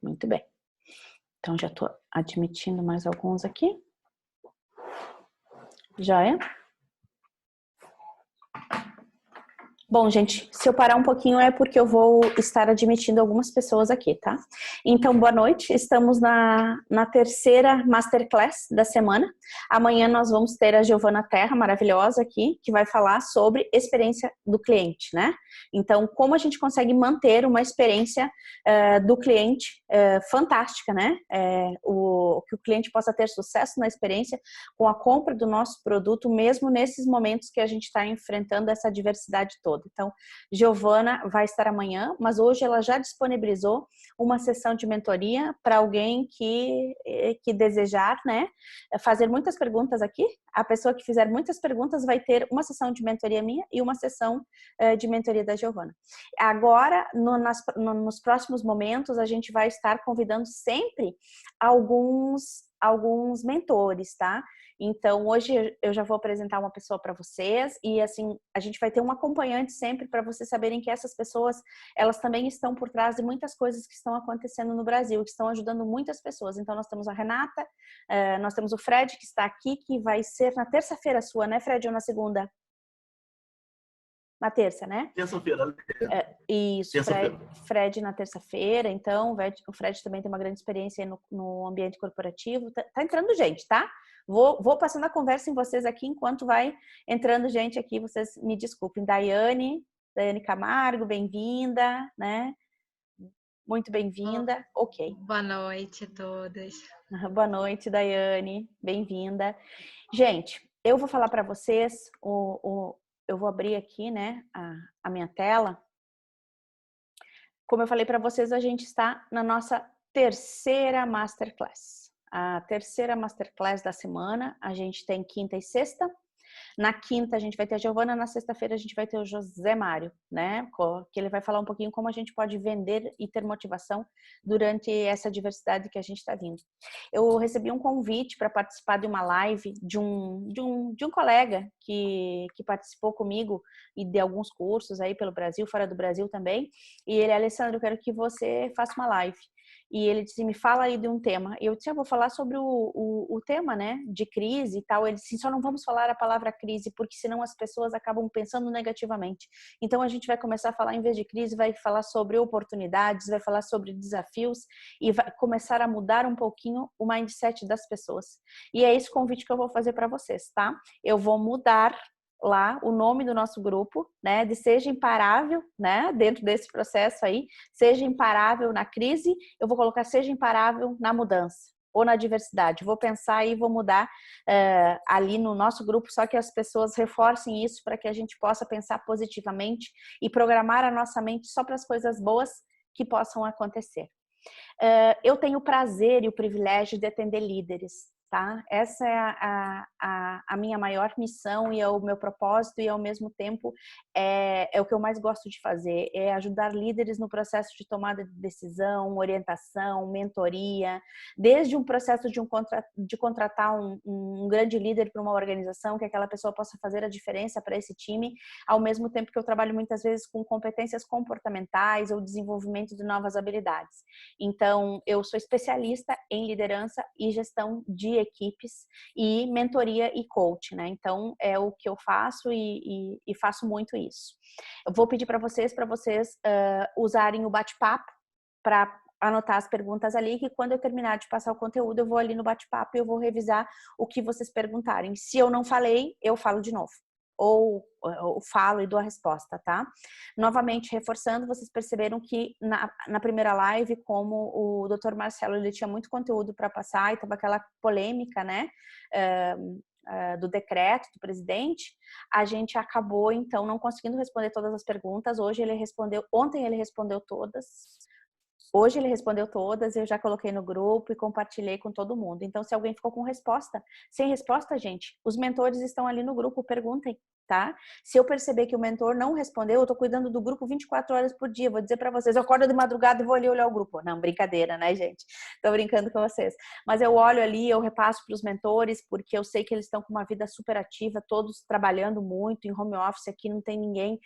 Muito bem. Então, já estou admitindo mais alguns aqui. Já é? Bom, gente, se eu parar um pouquinho é porque eu vou estar admitindo algumas pessoas aqui, tá? Então, boa noite. Estamos na terceira Masterclass da semana. Amanhã nós vamos ter a Giovana Terra, maravilhosa aqui, que vai falar sobre experiência do cliente, né? Então, como a gente consegue manter uma experiência do cliente fantástica, né? Que o cliente possa ter sucesso na experiência com a compra do nosso produto, mesmo nesses momentos que a gente está enfrentando essa diversidade toda. Então, Giovana vai estar amanhã, mas hoje ela já disponibilizou uma sessão de mentoria para alguém que desejar, né, fazer muitas perguntas aqui. A pessoa que fizer muitas perguntas vai ter uma sessão de mentoria minha e uma sessão de mentoria da Giovana. Agora, nos próximos momentos, a gente vai estar convidando sempre alguns mentores, tá? Então, hoje eu já vou apresentar uma pessoa para vocês e, assim, a gente vai ter um acompanhante sempre para vocês saberem que essas pessoas, elas também estão por trás de muitas coisas que estão acontecendo no Brasil, que estão ajudando muitas pessoas. Então, nós temos a Renata, nós temos o Fred, que está aqui, que vai ser na terça-feira sua, né, Fred, ou na segunda? Na terça, né? Terça-feira. Isso, Terça-feira. Fred na terça-feira. Então, o Fred também tem uma grande experiência no ambiente corporativo. Tá entrando gente, tá? Vou passando a conversa em vocês aqui enquanto vai entrando gente aqui. Vocês me desculpem. Daiane Camargo, bem-vinda, né? Muito bem-vinda. Ok. Boa noite a todas. Boa noite, Daiane. Bem-vinda. Gente, eu vou falar para vocês, eu vou abrir aqui, né, a minha tela. Como eu falei para vocês, a gente está na nossa terceira Masterclass. A terceira Masterclass da semana, a gente tem quinta e sexta. Na quinta a gente vai ter a Giovana, na sexta-feira a gente vai ter o José Mário, né? Que ele vai falar um pouquinho como a gente pode vender e ter motivação durante essa diversidade que a gente está vindo. Eu recebi um convite para participar de uma live de um colega que participou comigo e de alguns cursos aí pelo Brasil, fora do Brasil também. E ele, Alessandro, eu quero que você faça uma live. E ele disse, me fala aí de um tema. E eu disse, eu vou falar sobre o tema, né, de crise e tal. Ele disse, só não vamos falar a palavra crise, porque senão as pessoas acabam pensando negativamente. Então a gente vai começar a falar, em vez de crise, vai falar sobre oportunidades, vai falar sobre desafios e vai começar a mudar um pouquinho o mindset das pessoas. E é esse convite que eu vou fazer para vocês, tá? Eu vou mudar lá o nome do nosso grupo, né, de Seja Imparável, né, dentro desse processo aí, Seja Imparável na crise, eu vou colocar Seja Imparável na mudança ou na diversidade. Vou pensar e vou mudar ali no nosso grupo, só que as pessoas reforcem isso para que a gente possa pensar positivamente e programar a nossa mente só para as coisas boas que possam acontecer. Eu tenho o prazer e o privilégio de atender líderes, tá? Essa é a minha maior missão e é o meu propósito, e ao mesmo tempo é o que eu mais gosto de fazer, é ajudar líderes no processo de tomada de decisão, orientação, mentoria, desde um processo de contratar um grande líder para uma organização, que aquela pessoa possa fazer a diferença para esse time, ao mesmo tempo que eu trabalho muitas vezes com competências comportamentais ou desenvolvimento de novas habilidades. Então, eu sou especialista em liderança e gestão de equipes e mentoria e coach, né? Então, é o que eu faço e faço muito isso. Eu vou pedir para vocês usarem o bate-papo para anotar as perguntas ali, que quando eu terminar de passar o conteúdo, eu vou ali no bate-papo e eu vou revisar o que vocês perguntarem. Se eu não falei, eu falo de novo. Ou falo e dou a resposta, tá? Novamente, reforçando, vocês perceberam que na primeira live, como o Dr. Marcelo, ele tinha muito conteúdo para passar e tava aquela polêmica, né? Do decreto do presidente, a gente acabou, então, não conseguindo responder todas as perguntas. Ontem ele respondeu todas. Hoje ele respondeu todas, eu já coloquei no grupo e compartilhei com todo mundo. Então, se alguém ficou com resposta, sem resposta, gente, os mentores estão ali no grupo, perguntem, tá? Se eu perceber que o mentor não respondeu, eu tô cuidando do grupo 24 horas por dia, vou dizer para vocês, eu acordo de madrugada e vou ali olhar o grupo. Não, brincadeira, né, gente? Tô brincando com vocês. Mas eu olho ali, eu repasso para os mentores, porque eu sei que eles estão com uma vida super ativa, todos trabalhando muito em home office, aqui não tem ninguém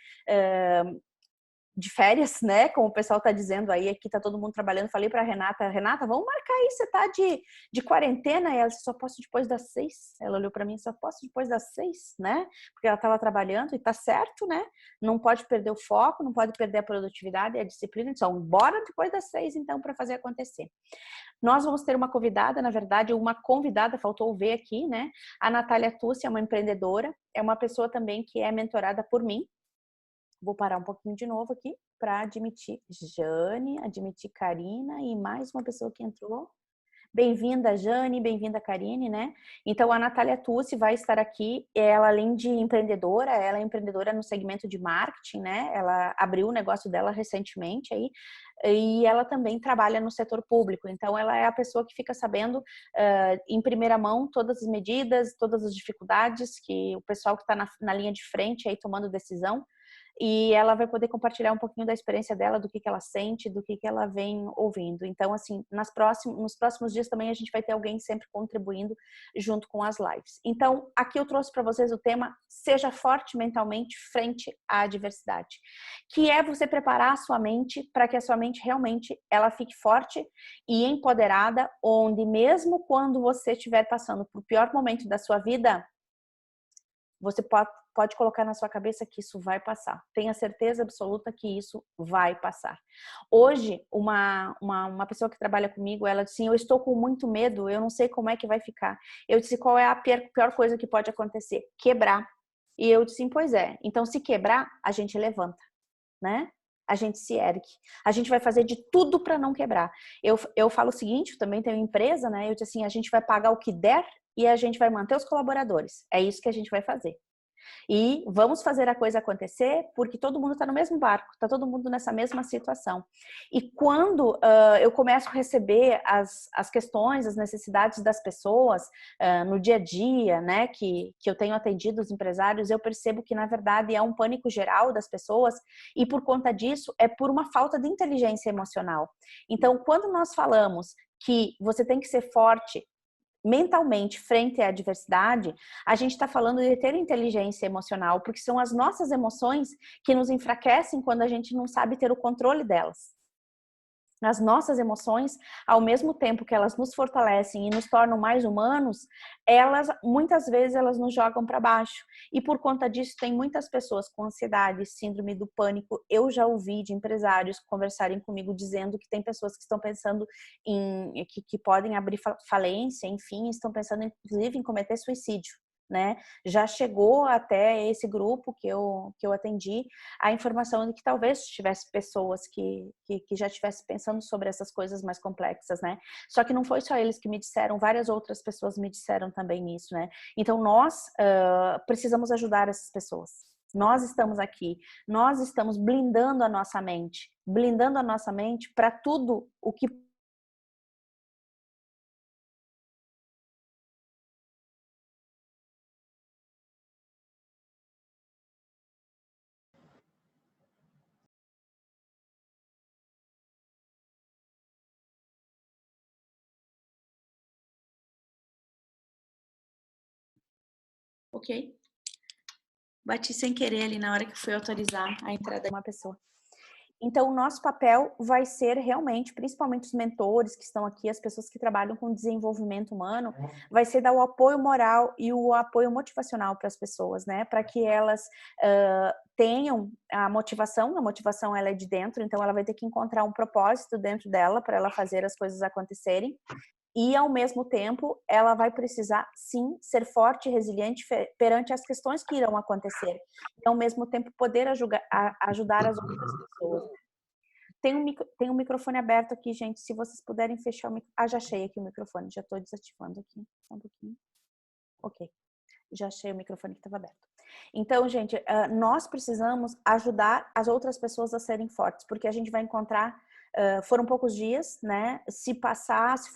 de férias, né? Como o pessoal tá dizendo aí, aqui tá todo mundo trabalhando. Falei pra Renata, vamos marcar aí, você tá de quarentena? E ela disse, só posso depois das 6. Ela olhou pra mim, só posso depois das 6, né? Porque ela tava trabalhando e tá certo, né? Não pode perder o foco, não pode perder a produtividade e a disciplina. Então, bora depois das 6, então, para fazer acontecer. Nós vamos ter uma convidada, na verdade, uma convidada, faltou ver aqui, né? A Natália Tucci é uma empreendedora, é uma pessoa também que é mentorada por mim. Vou parar um pouquinho de novo aqui para admitir Jane, admitir Karina e mais uma pessoa que entrou. Bem-vinda, Jane, bem-vinda, Karine, né? Então, a Natália Tucci vai estar aqui. Ela, além de empreendedora, ela é empreendedora no segmento de marketing, né? Ela abriu o negócio dela recentemente aí. E ela também trabalha no setor público. Então, ela é a pessoa que fica sabendo em primeira mão todas as medidas, todas as dificuldades que o pessoal que está na linha de frente aí tomando decisão. E ela vai poder compartilhar um pouquinho da experiência dela, do que ela sente, do que ela vem ouvindo. Então, assim, nos próximos dias também a gente vai ter alguém sempre contribuindo junto com as lives. Então, aqui eu trouxe para vocês o tema Seja Forte Mentalmente Frente à Adversidade, que é você preparar a sua mente para que a sua mente realmente ela fique forte e empoderada, onde mesmo quando você estiver passando por pior momento da sua vida, você pode colocar na sua cabeça que isso vai passar. Tenha certeza absoluta que isso vai passar. Hoje, uma pessoa que trabalha comigo, ela disse assim, eu estou com muito medo, eu não sei como é que vai ficar. Eu disse, qual é a pior coisa que pode acontecer? Quebrar. E eu disse, pois é. Então, se quebrar, a gente levanta, né? A gente se ergue. A gente vai fazer de tudo para não quebrar. Eu falo o seguinte, eu também tenho empresa, né? Eu disse assim, a gente vai pagar o que der e a gente vai manter os colaboradores. É isso que a gente vai fazer. E vamos fazer a coisa acontecer porque todo mundo está no mesmo barco, está todo mundo nessa mesma situação. E quando eu começo a receber as questões, as necessidades das pessoas no dia a dia, né, que eu tenho atendido os empresários, eu percebo que na verdade é um pânico geral das pessoas e por conta disso é por uma falta de inteligência emocional. Então, quando nós falamos que você tem que ser forte mentalmente frente à adversidade, a gente está falando de ter inteligência emocional, porque são as nossas emoções que nos enfraquecem quando a gente não sabe ter o controle delas. As nossas emoções, ao mesmo tempo que elas nos fortalecem e nos tornam mais humanos, elas muitas vezes elas nos jogam para baixo. E por conta disso tem muitas pessoas com ansiedade, síndrome do pânico. Eu já ouvi de empresários conversarem comigo dizendo que tem pessoas que estão pensando que podem abrir falência, enfim, estão pensando inclusive em cometer suicídio. Né? Já chegou até esse grupo que eu atendi a informação de que talvez tivesse pessoas que já estivessem pensando sobre essas coisas mais complexas, né? Só que não foi só eles que me disseram, várias outras pessoas me disseram também isso, né? Então nós precisamos ajudar essas pessoas. Nós estamos aqui, nós estamos blindando a nossa mente para tudo o que ok? Bati sem querer ali na hora que fui autorizar a entrada de uma pessoa. Então, o nosso papel vai ser realmente, principalmente os mentores que estão aqui, as pessoas que trabalham com desenvolvimento humano, vai ser dar o apoio moral e o apoio motivacional para as pessoas, né? Para que elas tenham a motivação ela é de dentro, então ela vai ter que encontrar um propósito dentro dela para ela fazer as coisas acontecerem. E, ao mesmo tempo, ela vai precisar, sim, ser forte e resiliente perante as questões que irão acontecer. E, ao mesmo tempo, poder ajudar as outras pessoas. Tem um microfone aberto aqui, gente. Se vocês puderem fechar o microfone. Ah, já achei aqui o microfone. Já estou desativando aqui. Só um pouquinho. Ok. Já achei o microfone que estava aberto. Então, gente, nós precisamos ajudar as outras pessoas a serem fortes, porque a gente vai encontrar, foram poucos dias, né? Se passar, se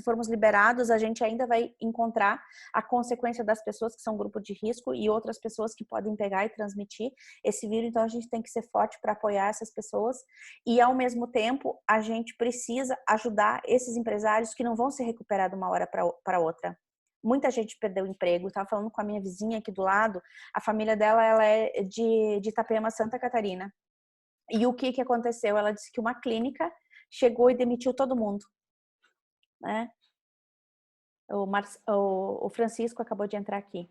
formos liberados, a gente ainda vai encontrar a consequência das pessoas que são grupo de risco e outras pessoas que podem pegar e transmitir esse vírus. Então, a gente tem que ser forte para apoiar essas pessoas e, ao mesmo tempo, a gente precisa ajudar esses empresários que não vão se recuperar de uma hora para outra. Muita gente perdeu o emprego. Estava falando com a minha vizinha aqui do lado. A família dela ela é de Itapema, Santa Catarina. E o que aconteceu? Ela disse que uma clínica chegou e demitiu todo mundo, né? O Francisco acabou de entrar aqui.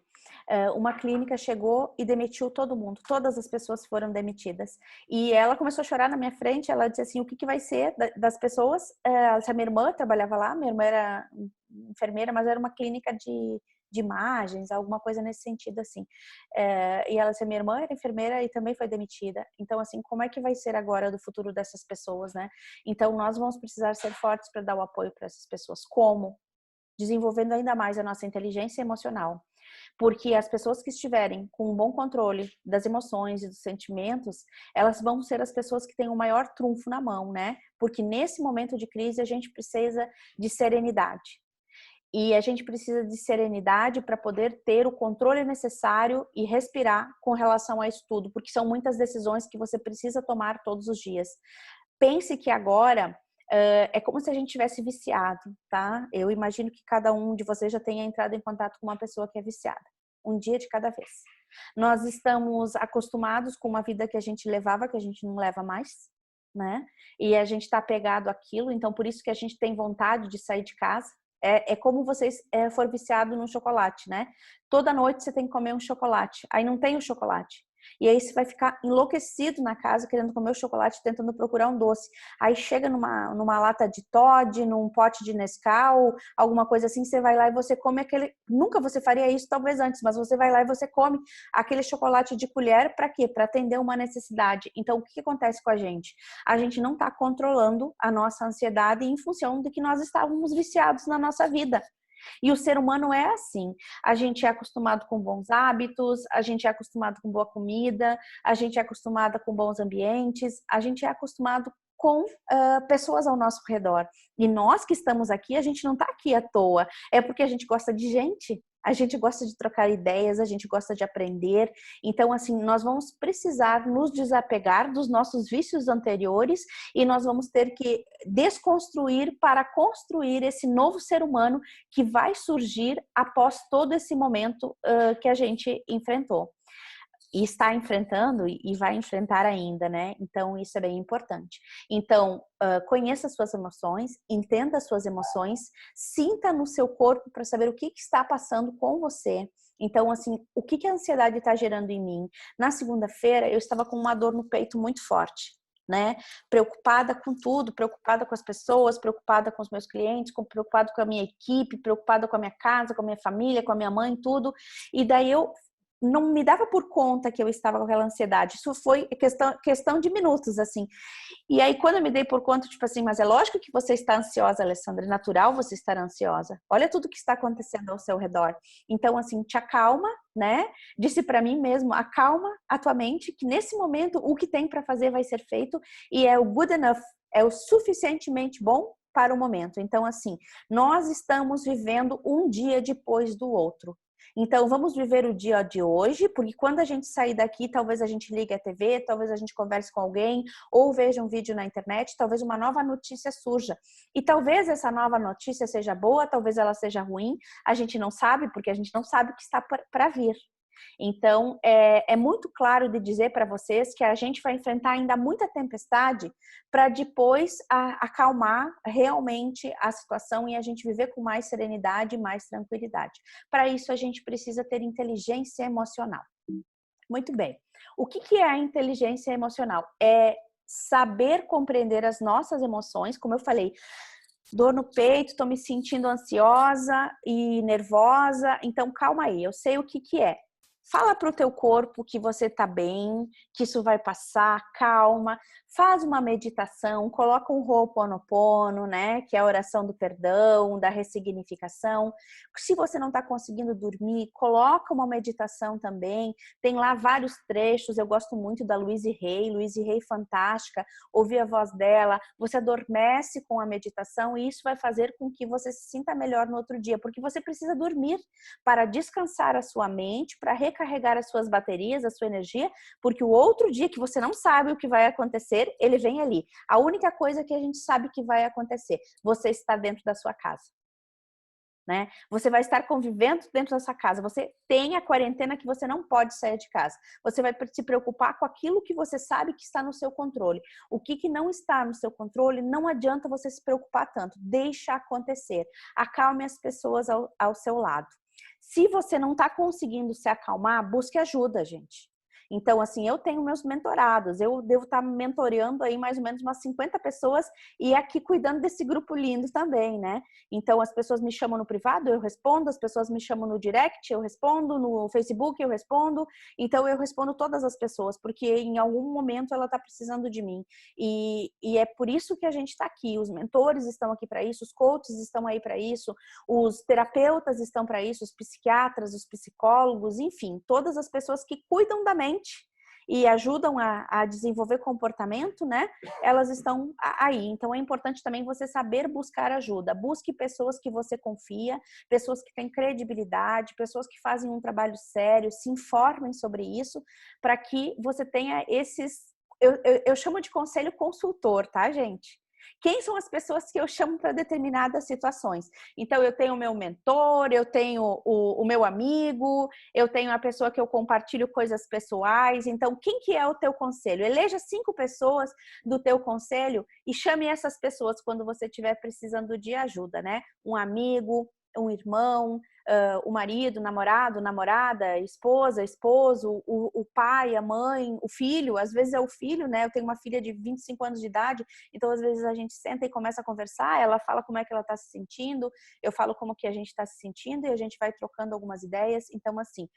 Uma clínica chegou e demitiu todo mundo. Todas as pessoas foram demitidas. E ela começou a chorar na minha frente. Ela disse assim, o que vai ser das pessoas? Essa minha irmã trabalhava lá. Minha irmã era enfermeira, mas era uma clínica de imagens, alguma coisa nesse sentido, assim. E ela disse, minha irmã era enfermeira e também foi demitida. Então, assim, como é que vai ser agora do futuro dessas pessoas, né? Então, nós vamos precisar ser fortes para dar o apoio para essas pessoas. Como? Desenvolvendo ainda mais a nossa inteligência emocional. Porque as pessoas que estiverem com um bom controle das emoções e dos sentimentos, elas vão ser as pessoas que têm o maior trunfo na mão, né? Porque nesse momento de crise a gente precisa de serenidade. E a gente precisa de serenidade para poder ter o controle necessário e respirar com relação a isso tudo, porque são muitas decisões que você precisa tomar todos os dias. Pense que agora é como se a gente tivesse viciado, tá? Eu imagino que cada um de vocês já tenha entrado em contato com uma pessoa que é viciada. Um dia de cada vez. Nós estamos acostumados com uma vida que a gente levava, que a gente não leva mais, né? E a gente está apegado àquilo, então por isso que a gente tem vontade de sair de casa. É como vocês for viciado no chocolate, né? Toda noite você tem que comer um chocolate. Aí não tem o chocolate. E aí você vai ficar enlouquecido na casa, querendo comer o chocolate, tentando procurar um doce. Aí chega numa lata de Toddy, num pote de Nescau, alguma coisa assim, você vai lá e você come aquele... Nunca você faria isso, talvez antes, mas você vai lá e você come aquele chocolate de colher para quê? Para atender uma necessidade. Então, o que acontece com a gente? A gente não está controlando a nossa ansiedade em função de que nós estávamos viciados na nossa vida. E o ser humano é assim, a gente é acostumado com bons hábitos, a gente é acostumado com boa comida, a gente é acostumado com bons ambientes, a gente é acostumado com pessoas ao nosso redor. E nós que estamos aqui, a gente não está aqui à toa, é porque a gente gosta de gente. A gente gosta de trocar ideias, a gente gosta de aprender. Então, assim, nós vamos precisar nos desapegar dos nossos vícios anteriores e nós vamos ter que desconstruir para construir esse novo ser humano que vai surgir após todo esse momento que a gente enfrentou. E está enfrentando e vai enfrentar ainda, né? Então, isso é bem importante. Então, conheça as suas emoções, entenda as suas emoções, sinta no seu corpo para saber o que está passando com você. Então, assim, o que a ansiedade está gerando em mim? Na segunda-feira, eu estava com uma dor no peito muito forte, né? Preocupada com tudo, preocupada com as pessoas, preocupada com os meus clientes, preocupada com a minha equipe, preocupada com a minha casa, com a minha família, com a minha mãe, tudo. E daí eu não me dava por conta que eu estava com aquela ansiedade. Isso foi questão de minutos, assim. E aí, quando eu me dei por conta, tipo assim, mas é lógico que você está ansiosa, Alessandra, é natural você estar ansiosa. Olha tudo que está acontecendo ao seu redor. Então, assim, te acalma, né? Disse para mim mesmo, acalma a tua mente, que nesse momento o que tem para fazer vai ser feito e é o good enough, é o suficientemente bom para o momento. Então, assim, nós estamos vivendo um dia depois do outro. Então, vamos viver o dia de hoje, porque quando a gente sair daqui, talvez a gente ligue a TV, talvez a gente converse com alguém, ou veja um vídeo na internet, talvez uma nova notícia surja. E talvez essa nova notícia seja boa, talvez ela seja ruim, a gente não sabe, porque a gente não sabe o que está para vir. Então, é muito claro de dizer para vocês que a gente vai enfrentar ainda muita tempestade para depois acalmar realmente a situação e a gente viver com mais serenidade e mais tranquilidade. Para isso, a gente precisa ter inteligência emocional. Muito bem. O que é a inteligência emocional? É saber compreender as nossas emoções, como eu falei, dor no peito, estou me sentindo ansiosa e nervosa, então calma aí, eu sei o que é. Fala para o teu corpo que você está bem, que isso vai passar, calma. Faz uma meditação, coloca um Ho'oponopono, né? Que é a oração do perdão, da ressignificação. Se você não está conseguindo dormir, coloca uma meditação também. Tem lá vários trechos, eu gosto muito da Louise Hay fantástica. Ouvir a voz dela, você adormece com a meditação e isso vai fazer com que você se sinta melhor no outro dia, porque você precisa dormir para descansar a sua mente, para recarregar as suas baterias, a sua energia, porque o outro dia que você não sabe o que vai acontecer, ele vem ali. A única coisa que a gente sabe que vai acontecer, você está dentro da sua casa. né? Você vai estar convivendo dentro da sua casa. Você tem a quarentena que você não pode sair de casa. Você vai se preocupar com aquilo que você sabe que está no seu controle. O que não está no seu controle, não adianta você se preocupar tanto. Deixa acontecer. Acalme as pessoas ao seu lado. Se você não está conseguindo se acalmar, busque ajuda, gente. Então, assim, eu tenho meus mentorados, eu devo estar mentoreando aí mais ou menos umas 50 pessoas e aqui cuidando desse grupo lindo também, né? Então, as pessoas me chamam no privado, eu respondo, as pessoas me chamam no direct, eu respondo, no Facebook eu respondo. Então, eu respondo todas as pessoas, porque em algum momento ela está precisando de mim. E é por isso que a gente está aqui. Os mentores estão aqui para isso, os coaches estão aí para isso, os terapeutas estão para isso, os psiquiatras, os psicólogos, enfim, todas as pessoas que cuidam da mente e ajudam a desenvolver comportamento, né? Elas estão aí. Então, é importante também você saber buscar ajuda. Busque pessoas que você confia, pessoas que têm credibilidade, pessoas que fazem um trabalho sério, se informem sobre isso, para que você tenha esses... Eu chamo de conselho consultor, tá, gente? Quem são as pessoas que eu chamo para determinadas situações? Então, eu tenho o meu mentor, eu tenho o meu amigo, eu tenho a pessoa que eu compartilho coisas pessoais. Então, quem que é o teu conselho? Eleja 5 pessoas do teu conselho e chame essas pessoas quando você estiver precisando de ajuda, né? Um amigo, um irmão, o marido, namorado, namorada, esposa, esposo, o pai, a mãe, o filho. Às vezes é o filho, né? Eu tenho uma filha de 25 anos de idade, então às vezes a gente senta e começa a conversar, ela fala como é que ela está se sentindo, eu falo como que a gente está se sentindo e a gente vai trocando algumas ideias. Então, assim,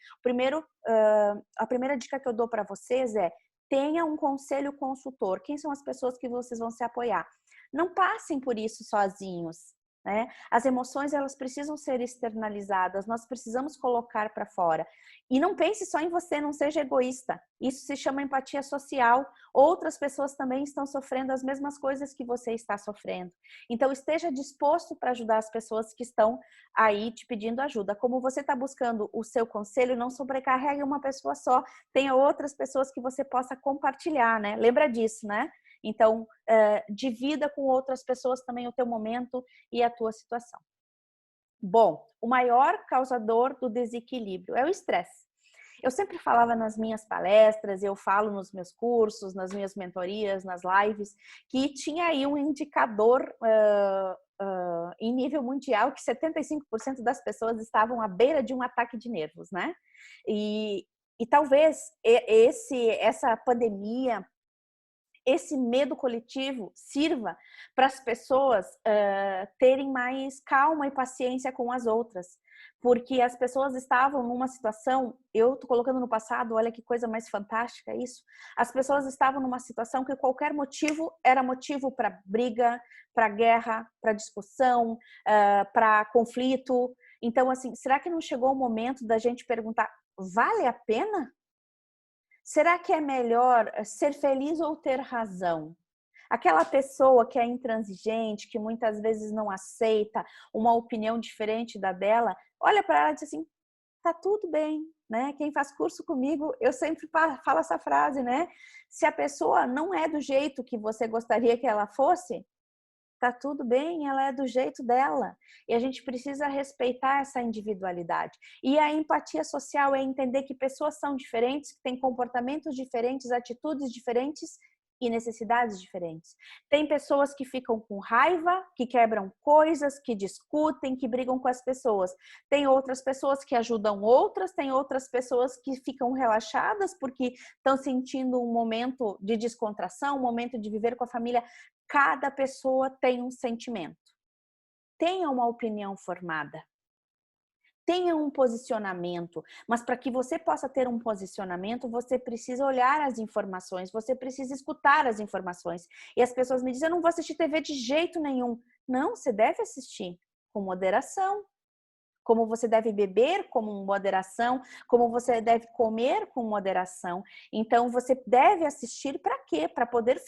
a primeira dica que eu dou para vocês é: tenha um conselho consultor. Quem são as pessoas que vocês vão se apoiar? Não passem por isso sozinhos. Né? As emoções, elas precisam ser externalizadas, nós precisamos colocar para fora. E não pense só em você, não seja egoísta. Isso se chama empatia social. Outras pessoas também estão sofrendo as mesmas coisas que você está sofrendo. Então, esteja disposto para ajudar as pessoas que estão aí te pedindo ajuda. Como você está buscando o seu conselho, não sobrecarregue uma pessoa só. Tenha outras pessoas que você possa compartilhar, né? Lembra disso, né? Então, divida com outras pessoas também o teu momento e a tua situação. Bom, o maior causador do desequilíbrio é o estresse. Eu sempre falava nas minhas palestras, eu falo nos meus cursos, nas minhas mentorias, nas lives, que tinha aí um indicador em nível mundial que 75% das pessoas estavam à beira de um ataque de nervos, né? E talvez essa pandemia, esse medo coletivo sirva para as pessoas terem mais calma e paciência com as outras. Porque as pessoas estavam numa situação, eu estou colocando no passado, olha que coisa mais fantástica isso, as pessoas estavam numa situação que qualquer motivo era motivo para briga, para guerra, para discussão, para conflito. Então, assim, será que não chegou o momento da gente perguntar, vale a pena? Será que é melhor ser feliz ou ter razão? Aquela pessoa que é intransigente, que muitas vezes não aceita uma opinião diferente da dela, olha para ela e diz assim, tá tudo bem, né? Quem faz curso comigo, eu sempre falo essa frase, né? Se a pessoa não é do jeito que você gostaria que ela fosse, tá tudo bem, ela é do jeito dela. E a gente precisa respeitar essa individualidade. E a empatia social é entender que pessoas são diferentes, que têm comportamentos diferentes, atitudes diferentes e necessidades diferentes. Tem pessoas que ficam com raiva, que quebram coisas, que discutem, que brigam com as pessoas. Tem outras pessoas que ajudam outras, tem outras pessoas que ficam relaxadas porque estão sentindo um momento de descontração, um momento de viver com a família. Cada pessoa tem um sentimento. Tenha uma opinião formada. Tenha um posicionamento, mas para que você possa ter um posicionamento, você precisa olhar as informações, você precisa escutar as informações. E as pessoas me dizem, eu não vou assistir TV de jeito nenhum. Não, você deve assistir com moderação. Como você deve beber com moderação, como você deve comer com moderação. Então, você deve assistir para quê? Para poder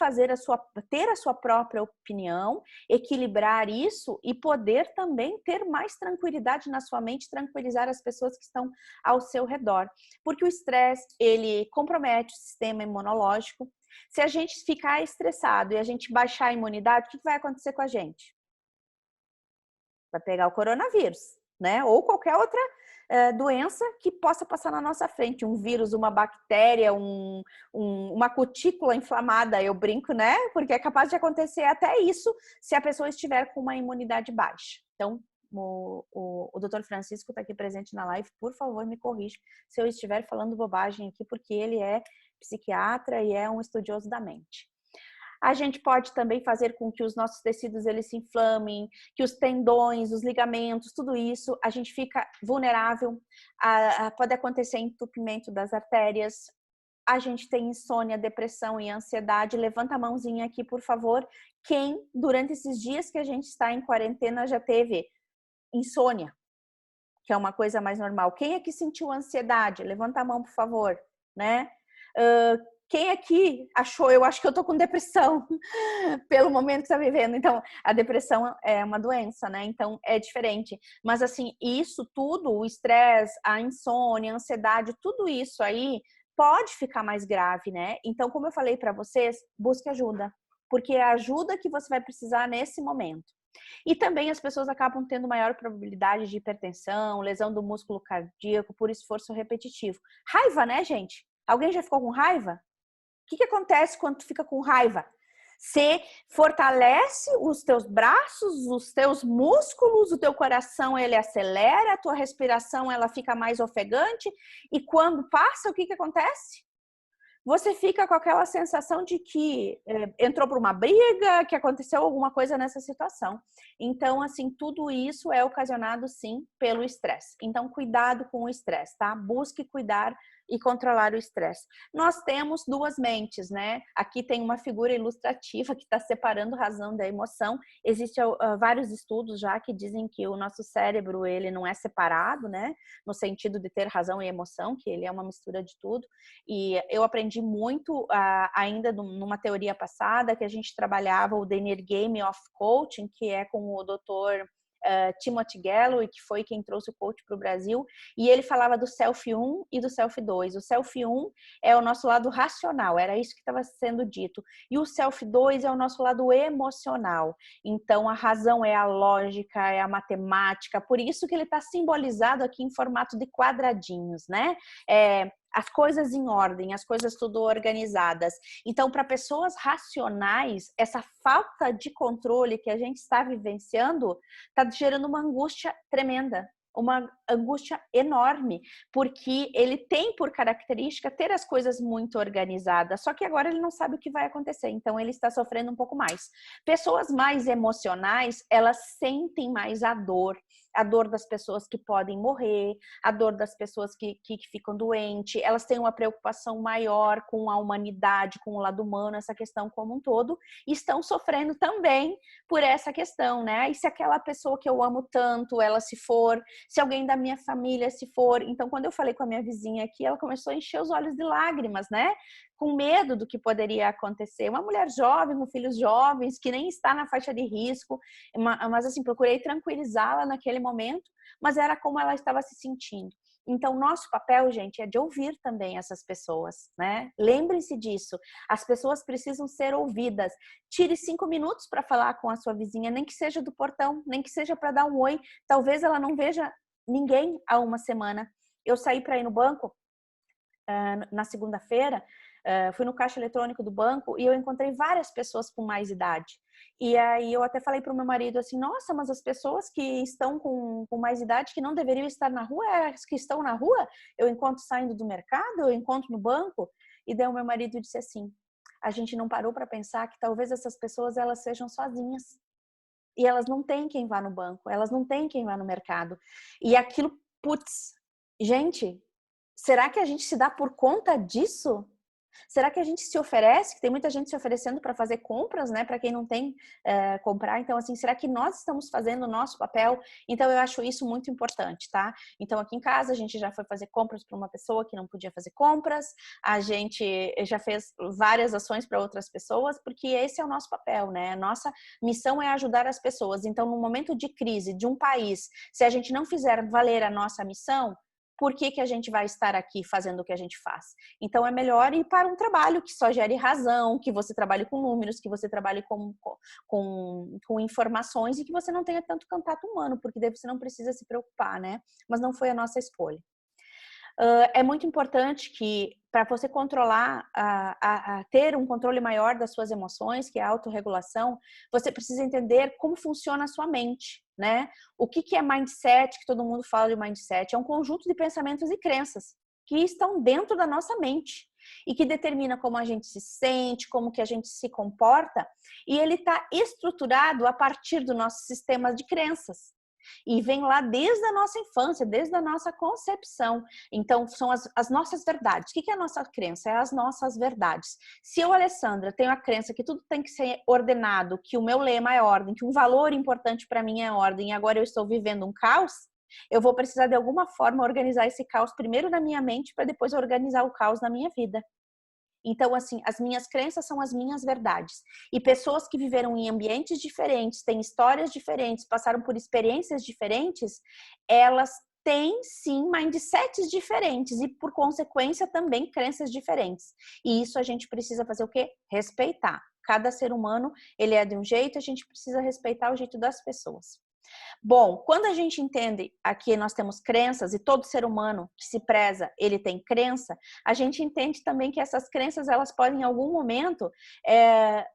ter a sua própria opinião, equilibrar isso e poder também ter mais tranquilidade na sua mente, tranquilizar as pessoas que estão ao seu redor. Porque o estresse, ele compromete o sistema imunológico. Se a gente ficar estressado e a gente baixar a imunidade, o que vai acontecer com a gente? Vai pegar o coronavírus. né? Ou qualquer outra doença que possa passar na nossa frente, um vírus, uma bactéria, uma cutícula inflamada, eu brinco, né? Porque é capaz de acontecer até isso se a pessoa estiver com uma imunidade baixa. Então, o Dr. Francisco está aqui presente na live, por favor, me corrija se eu estiver falando bobagem aqui, porque ele é psiquiatra e é um estudioso da mente. A gente pode também fazer com que os nossos tecidos eles se inflamem, que os tendões, os ligamentos, tudo isso, a gente fica vulnerável, pode acontecer entupimento das artérias, a gente tem insônia, depressão e ansiedade. Levanta a mãozinha aqui, por favor. Quem, durante esses dias que a gente está em quarentena, já teve insônia, que é uma coisa mais normal? Quem aqui sentiu ansiedade? Levanta a mão, por favor, né? Quem aqui achou, eu acho que eu tô com depressão pelo momento que tá vivendo. Então, a depressão é uma doença, né? Então, é diferente. Mas, assim, isso tudo, o estresse, a insônia, a ansiedade, tudo isso aí pode ficar mais grave, né? Então, como eu falei para vocês, busque ajuda. Porque é a ajuda que você vai precisar nesse momento. E também as pessoas acabam tendo maior probabilidade de hipertensão, lesão do músculo cardíaco por esforço repetitivo. Raiva, né, gente? Alguém já ficou com raiva? O que acontece quando tu fica com raiva? Você fortalece os teus braços, os teus músculos, o teu coração ele acelera, a tua respiração ela fica mais ofegante e quando passa, o que acontece? Você fica com aquela sensação de que entrou por uma briga, que aconteceu alguma coisa nessa situação. Então, assim, tudo isso é ocasionado, sim, pelo estresse. Então, cuidado com o estresse, tá? Busque cuidar e controlar o estresse. Nós temos duas mentes, né? Aqui tem uma figura ilustrativa que está separando razão da emoção. Existem vários estudos já que dizem que o nosso cérebro, ele não é separado, né? No sentido de ter razão e emoção, que ele é uma mistura de tudo. E eu aprendi muito ainda numa teoria passada que a gente trabalhava o The Game of Coaching, que é com o doutor Timothy Galloway, que foi quem trouxe o coach para o Brasil, e ele falava do Self 1 e do Self 2. O Self 1 é o nosso lado racional, era isso que estava sendo dito, e o Self 2 é o nosso lado emocional. Então, a razão é a lógica, é a matemática, por isso que ele está simbolizado aqui em formato de quadradinhos, né? As coisas em ordem, as coisas tudo organizadas. Então, para pessoas racionais, essa falta de controle que a gente está vivenciando está gerando uma angústia tremenda, uma angústia enorme, porque ele tem por característica ter as coisas muito organizadas, só que agora ele não sabe o que vai acontecer, então ele está sofrendo um pouco mais. Pessoas mais emocionais, elas sentem mais a dor das pessoas que podem morrer, a dor das pessoas que ficam doentes, elas têm uma preocupação maior com a humanidade, com o lado humano, essa questão como um todo, e estão sofrendo também por essa questão, né? E se aquela pessoa que eu amo tanto, ela se for, se alguém da minha família se for. Então, quando eu falei com a minha vizinha aqui, ela começou a encher os olhos de lágrimas, né? Com medo do que poderia acontecer. Uma mulher jovem, com filhos jovens, que nem está na faixa de risco, mas assim, procurei tranquilizá-la naquele momento, mas era como ela estava se sentindo. Então, nosso papel, gente, é de ouvir também essas pessoas, né? Lembrem-se disso. As pessoas precisam ser ouvidas. Tire 5 minutos para falar com a sua vizinha, nem que seja do portão, nem que seja para dar um oi. Talvez ela não veja ninguém há uma semana. Eu saí para ir no banco na segunda-feira, fui no caixa eletrônico do banco e eu encontrei várias pessoas com mais idade. E aí eu até falei para o meu marido assim, nossa, mas as pessoas que estão com mais idade, que não deveriam estar na rua, as que estão na rua, eu encontro saindo do mercado, eu encontro no banco. E daí o meu marido disse assim, a gente não parou para pensar que talvez essas pessoas elas sejam sozinhas. E elas não têm quem vá no banco, elas não têm quem vá no mercado. E aquilo, putz, gente, será que a gente se dá por conta disso? Será que a gente se oferece? Que tem muita gente se oferecendo para fazer compras, né? Para quem não tem comprar. Então, assim, será que nós estamos fazendo o nosso papel? Então, eu acho isso muito importante, tá? Então, aqui em casa, a gente já foi fazer compras para uma pessoa que não podia fazer compras. A gente já fez várias ações para outras pessoas, porque esse é o nosso papel, né? A nossa missão é ajudar as pessoas. Então, no momento de crise de um país, se a gente não fizer valer a nossa missão, por que a gente vai estar aqui fazendo o que a gente faz? Então, é melhor ir para um trabalho que só gere razão, que você trabalhe com números, que você trabalhe com informações e que você não tenha tanto contato humano, porque daí você não precisa se preocupar, né? Mas não foi a nossa escolha. É muito importante que, para você controlar, ter um controle maior das suas emoções, que é a autorregulação, você precisa entender como funciona a sua mente, né? O que é mindset, que todo mundo fala de mindset? É um conjunto de pensamentos e crenças que estão dentro da nossa mente e que determina como a gente se sente, como que a gente se comporta, e ele está estruturado a partir do nosso sistema de crenças. E vem lá desde a nossa infância, desde a nossa concepção. Então, são as nossas verdades. O que é a nossa crença? É as nossas verdades. Se eu, Alessandra, tenho a crença que tudo tem que ser ordenado, que o meu lema é ordem, que um valor importante para mim é ordem, e agora eu estou vivendo um caos, eu vou precisar, de alguma forma, organizar esse caos primeiro na minha mente, para depois organizar o caos na minha vida. Então, assim, as minhas crenças são as minhas verdades. E pessoas que viveram em ambientes diferentes, têm histórias diferentes, passaram por experiências diferentes, elas têm, sim, mindsets diferentes e, por consequência, também crenças diferentes. E isso a gente precisa fazer o quê? Respeitar. Cada ser humano, ele é de um jeito, a gente precisa respeitar o jeito das pessoas. Bom, quando a gente entende aqui nós temos crenças e todo ser humano que se preza, ele tem crença, a gente entende também que essas crenças, elas podem em algum momento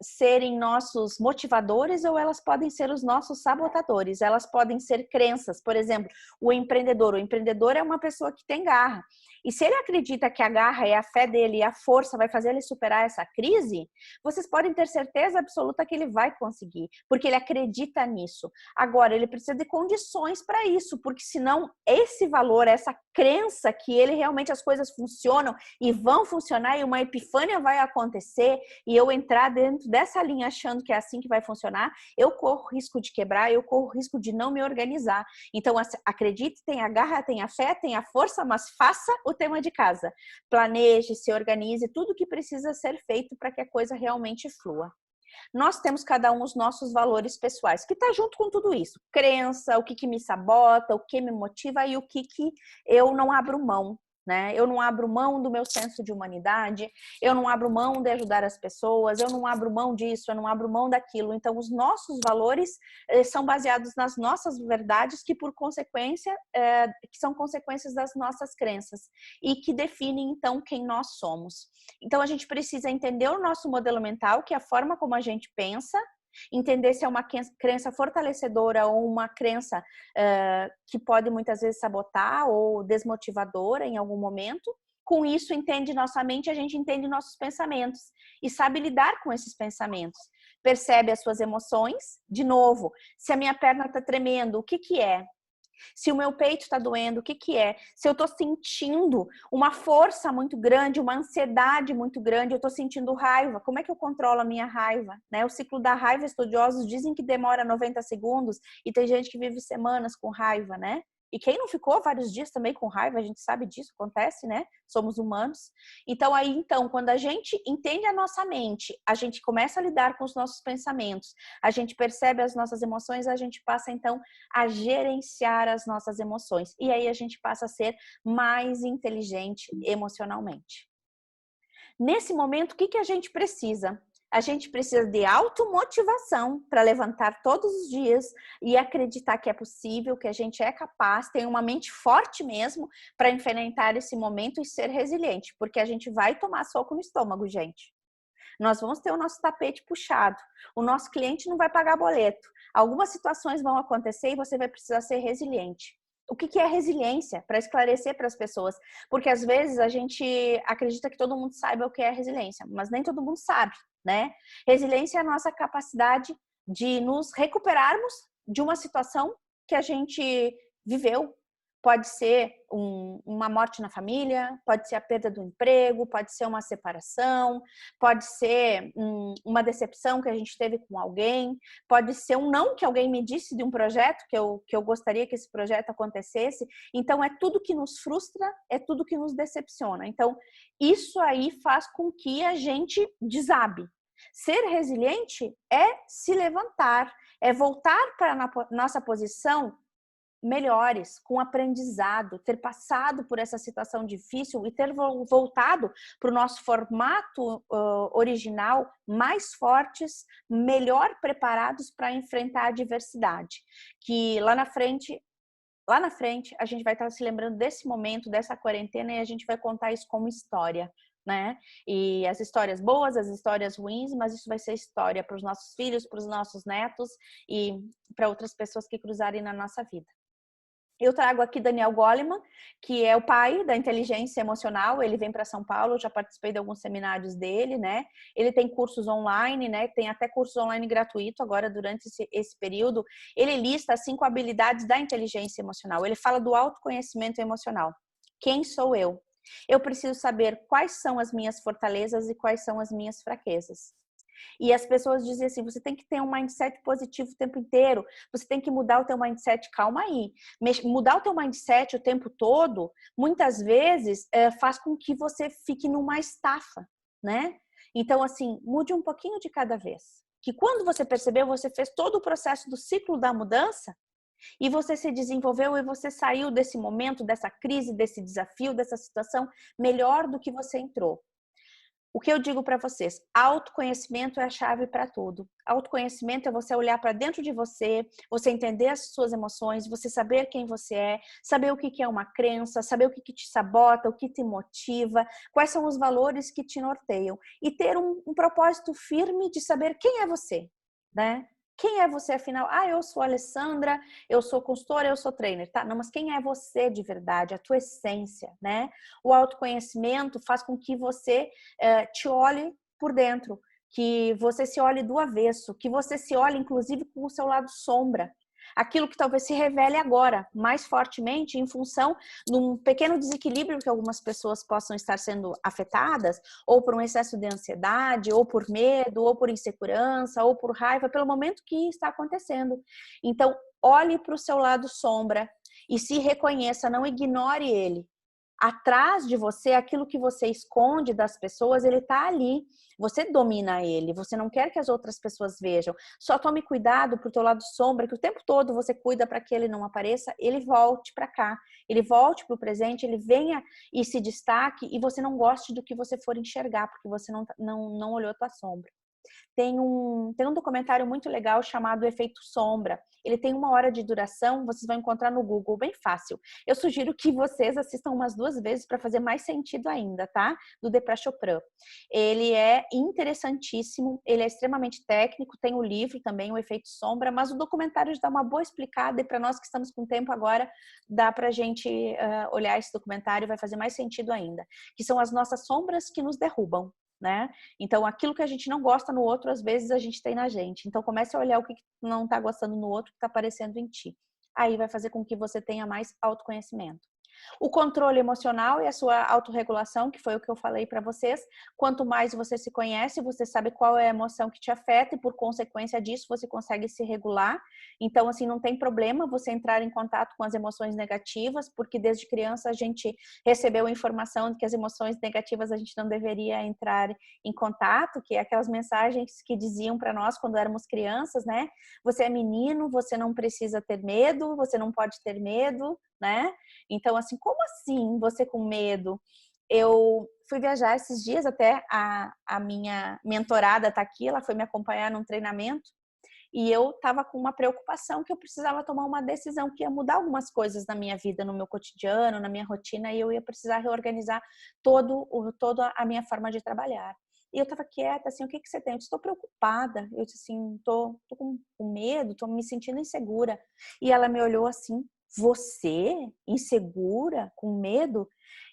serem nossos motivadores ou elas podem ser os nossos sabotadores. Elas podem ser crenças, por exemplo, o empreendedor é uma pessoa que tem garra. E se ele acredita que a garra e a fé dele e a força vai fazer ele superar essa crise, vocês podem ter certeza absoluta que ele vai conseguir, porque ele acredita nisso. Agora, ele precisa de condições para isso, porque senão esse valor, essa crença que ele realmente as coisas funcionam e vão funcionar e uma epifânia vai acontecer e eu entrar dentro dessa linha achando que é assim que vai funcionar, eu corro risco de quebrar, eu corro risco de não me organizar. Então, acredite, tenha a garra, tenha a fé, tenha a força, mas faça o tema de casa. Planeje, se organize, tudo que precisa ser feito para que a coisa realmente flua. Nós temos cada um os nossos valores pessoais, que está junto com tudo isso. Crença, o que me sabota, o que me motiva e o que eu não abro mão. Né? Eu não abro mão do meu senso de humanidade, eu não abro mão de ajudar as pessoas, eu não abro mão disso, eu não abro mão daquilo. Então, os nossos valores são baseados nas nossas verdades, que por consequência, que são consequências das nossas crenças e que definem, então, quem nós somos. Então, a gente precisa entender o nosso modelo mental, que é a forma como a gente pensa, entender se é uma crença fortalecedora ou uma crença que pode muitas vezes sabotar ou desmotivadora em algum momento. Com isso, entende nossa mente, a gente entende nossos pensamentos e sabe lidar com esses pensamentos. Percebe as suas emoções. De novo, se a minha perna está tremendo, o que é? Se o meu peito está doendo, o que é? Se eu estou sentindo uma força muito grande, uma ansiedade muito grande, eu estou sentindo raiva, como é que eu controlo a minha raiva? Né? O ciclo da raiva, estudiosos dizem que demora 90 segundos e tem gente que vive semanas com raiva, né? E quem não ficou vários dias também com raiva, a gente sabe disso, acontece, né? Somos humanos. Então, quando a gente entende a nossa mente, a gente começa a lidar com os nossos pensamentos, a gente percebe as nossas emoções, a gente passa, então, a gerenciar as nossas emoções. E aí a gente passa a ser mais inteligente emocionalmente. Nesse momento, o que a gente precisa? A gente precisa de automotivação para levantar todos os dias e acreditar que é possível, que a gente é capaz, tem uma mente forte mesmo para enfrentar esse momento e ser resiliente, porque a gente vai tomar soco no estômago, gente. Nós vamos ter o nosso tapete puxado, o nosso cliente não vai pagar boleto, algumas situações vão acontecer e você vai precisar ser resiliente. O que é resiliência? Para esclarecer para as pessoas, porque às vezes a gente acredita que todo mundo saiba o que é resiliência, mas nem todo mundo sabe, né? Resiliência é a nossa capacidade de nos recuperarmos de uma situação que a gente viveu. Pode ser uma morte na família, pode ser a perda do emprego, pode ser uma separação, pode ser uma decepção que a gente teve com alguém, pode ser um não que alguém me disse de um projeto que eu gostaria que esse projeto acontecesse. Então, é tudo que nos frustra, é tudo que nos decepciona. Então, isso aí faz com que a gente desabe. Ser resiliente é se levantar, é voltar para a nossa posição melhores, com aprendizado, ter passado por essa situação difícil e ter voltado para o nosso formato original mais fortes, melhor preparados para enfrentar a adversidade. Que lá na frente a gente vai estar se lembrando desse momento, dessa quarentena, e a gente vai contar isso como história, né? E as histórias boas, as histórias ruins, mas isso vai ser história para os nossos filhos, para os nossos netos e para outras pessoas que cruzarem na nossa vida. Eu trago aqui Daniel Goleman, que é o pai da inteligência emocional. Ele vem para São Paulo, eu já participei de alguns seminários dele, né? Ele tem cursos online, né? Tem até cursos online gratuito agora durante esse período. Ele lista as 5 habilidades da inteligência emocional. Ele fala do autoconhecimento emocional. Quem sou eu? Eu preciso saber quais são as minhas fortalezas e quais são as minhas fraquezas. E as pessoas dizem assim, você tem que ter um mindset positivo o tempo inteiro, você tem que mudar o teu mindset, calma aí. Mudar o teu mindset o tempo todo, muitas vezes, faz com que você fique numa estafa, né? Então, assim, mude um pouquinho de cada vez. Que quando você percebeu, você fez todo o processo do ciclo da mudança e você se desenvolveu e você saiu desse momento, dessa crise, desse desafio, dessa situação, melhor do que você entrou. O que eu digo para vocês, autoconhecimento é a chave para tudo. Autoconhecimento é você olhar para dentro de você, você entender as suas emoções, você saber quem você é, saber o que é uma crença, saber o que te sabota, o que te motiva, quais são os valores que te norteiam. E ter um propósito firme de saber quem é você, né? Quem é você, afinal? Ah, eu sou a Alessandra, eu sou consultora, eu sou trainer, tá? Não, mas quem é você de verdade? A tua essência, né? O autoconhecimento faz com que você te olhe por dentro, que você se olhe do avesso, que você se olhe, inclusive, com o seu lado sombra. Aquilo que talvez se revele agora, mais fortemente, em função de um pequeno desequilíbrio que algumas pessoas possam estar sendo afetadas, ou por um excesso de ansiedade, ou por medo, ou por insegurança, ou por raiva, pelo momento que está acontecendo. Então, olhe para o seu lado sombra e se reconheça, não ignore ele. Atrás de você, aquilo que você esconde das pessoas, ele tá ali. Você domina ele, você não quer que as outras pessoas vejam. Só tome cuidado pro teu lado sombra, que o tempo todo você cuida para que ele não apareça, ele volte para cá, ele volte pro presente, ele venha e se destaque e você não goste do que você for enxergar, porque você não olhou a tua sombra. Tem um documentário muito legal chamado Efeito Sombra. Ele tem 1 hora de duração, vocês vão encontrar no Google, bem fácil. Eu sugiro que vocês assistam umas 2 vezes para fazer mais sentido ainda, tá? Do Deepak Chopra. Ele é interessantíssimo, ele é extremamente técnico, tem o livro também, O Efeito Sombra, mas o documentário já dá uma boa explicada e para nós que estamos com tempo agora, dá pra gente olhar esse documentário e vai fazer mais sentido ainda. Que são as nossas sombras que nos derrubam. Né? Então, aquilo que a gente não gosta no outro, às vezes a gente tem na gente. Então, comece a olhar o que não está gostando no outro, que está aparecendo em ti. Aí vai fazer com que você tenha mais autoconhecimento. O controle emocional e a sua autorregulação, que foi o que eu falei para vocês. Quanto mais você se conhece, você sabe qual é a emoção que te afeta e, por consequência disso, você consegue se regular. Então, assim, não tem problema você entrar em contato com as emoções negativas, porque desde criança a gente recebeu a informação de que as emoções negativas a gente não deveria entrar em contato, que é aquelas mensagens que diziam para nós quando éramos crianças, né? Você é menino, você não precisa ter medo, você não pode ter medo, né? Então, assim, como assim você com medo? Eu fui viajar esses dias, até a minha mentorada está aqui, ela foi me acompanhar num treinamento e eu estava com uma preocupação que eu precisava tomar uma decisão que ia mudar algumas coisas na minha vida, no meu cotidiano, na minha rotina, e eu ia precisar reorganizar toda a minha forma de trabalhar. E eu estava quieta, assim, o que você tem? Eu disse, estou preocupada. Eu disse assim, tô com medo, estou me sentindo insegura. E ela me olhou assim, você? Insegura? Com medo?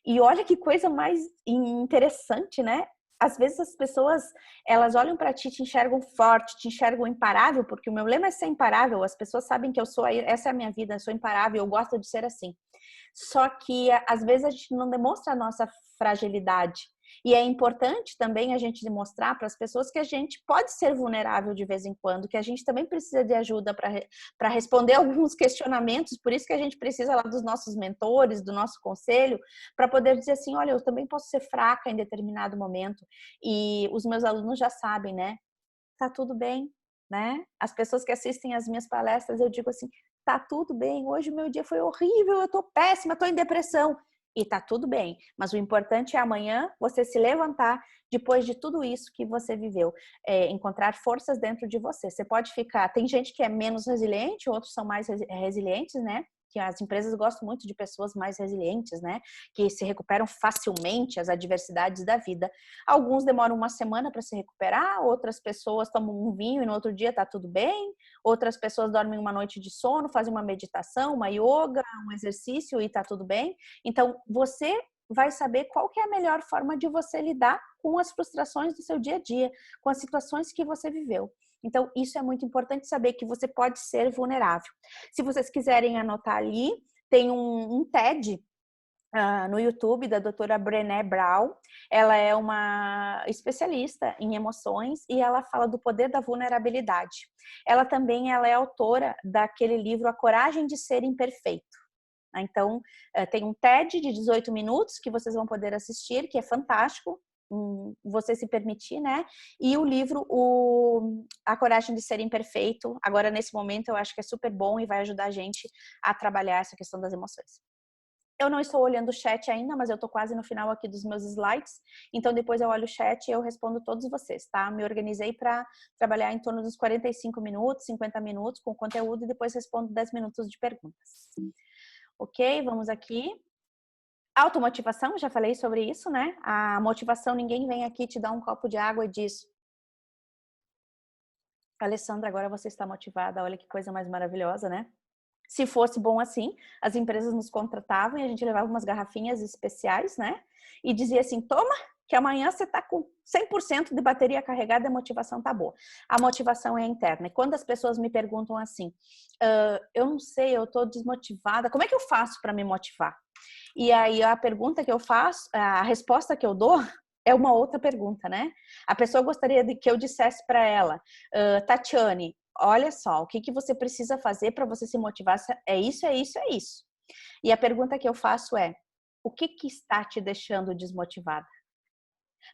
E olha que coisa mais interessante, né? Às vezes as pessoas, elas olham para ti, te enxergam forte, te enxergam imparável, porque o meu lema é ser imparável. As pessoas sabem que essa é a minha vida, eu sou imparável, eu gosto de ser assim. Só que às vezes a gente não demonstra a nossa fragilidade. E é importante também a gente demonstrar para as pessoas que a gente pode ser vulnerável de vez em quando, que a gente também precisa de ajuda para responder alguns questionamentos, por isso que a gente precisa lá dos nossos mentores, do nosso conselho, para poder dizer assim, olha, eu também posso ser fraca em determinado momento. E os meus alunos já sabem, né? Tá tudo bem, né? As pessoas que assistem às minhas palestras, eu digo assim, tá tudo bem, hoje o meu dia foi horrível, eu tô péssima, tô em depressão. E tá tudo bem, mas o importante é amanhã você se levantar depois de tudo isso que você viveu, encontrar forças dentro de você. Você pode ficar, tem gente que é menos resiliente, outros são mais resilientes, né? Que as empresas gostam muito de pessoas mais resilientes, né? Que se recuperam facilmente às adversidades da vida. Alguns demoram uma semana para se recuperar, outras pessoas tomam um vinho e no outro dia tá tudo bem, outras pessoas dormem uma noite de sono, fazem uma meditação, uma yoga, um exercício e tá tudo bem. Então, você vai saber qual que é a melhor forma de você lidar com as frustrações do seu dia a dia, com as situações que você viveu. Então, isso é muito importante saber que você pode ser vulnerável. Se vocês quiserem anotar ali, tem um TED no YouTube da doutora Brené Brown. Ela é uma especialista em emoções e ela fala do poder da vulnerabilidade. Ela também é autora daquele livro A Coragem de Ser Imperfeito. Então, tem um TED de 18 minutos que vocês vão poder assistir, que é fantástico, você se permitir, né? E o livro, A Coragem de Ser Imperfeito, agora nesse momento eu acho que é super bom e vai ajudar a gente a trabalhar essa questão das emoções. Eu não estou olhando o chat ainda, mas eu estou quase no final aqui dos meus slides, então depois eu olho o chat e eu respondo todos vocês, tá? Me organizei para trabalhar em torno dos 45 minutos, 50 minutos com conteúdo e depois respondo 10 minutos de perguntas. Ok, vamos aqui. Automotivação, já falei sobre isso, né? A motivação, ninguém vem aqui te dar um copo de água e diz: Alessandra, agora você está motivada, olha que coisa mais maravilhosa, né? Se fosse bom assim, as empresas nos contratavam e a gente levava umas garrafinhas especiais, né? E dizia assim, toma, que amanhã você tá com 100% de bateria carregada e a motivação tá boa. A motivação é interna. E quando as pessoas me perguntam assim, eu não sei, eu tô desmotivada, como é que eu faço para me motivar? E aí a pergunta que eu faço, a resposta que eu dou é uma outra pergunta, né? A pessoa gostaria de que eu dissesse para ela, Tatiane, olha só, o que você precisa fazer para você se motivar? É isso, é isso, é isso. E a pergunta que eu faço é, o que está te deixando desmotivada?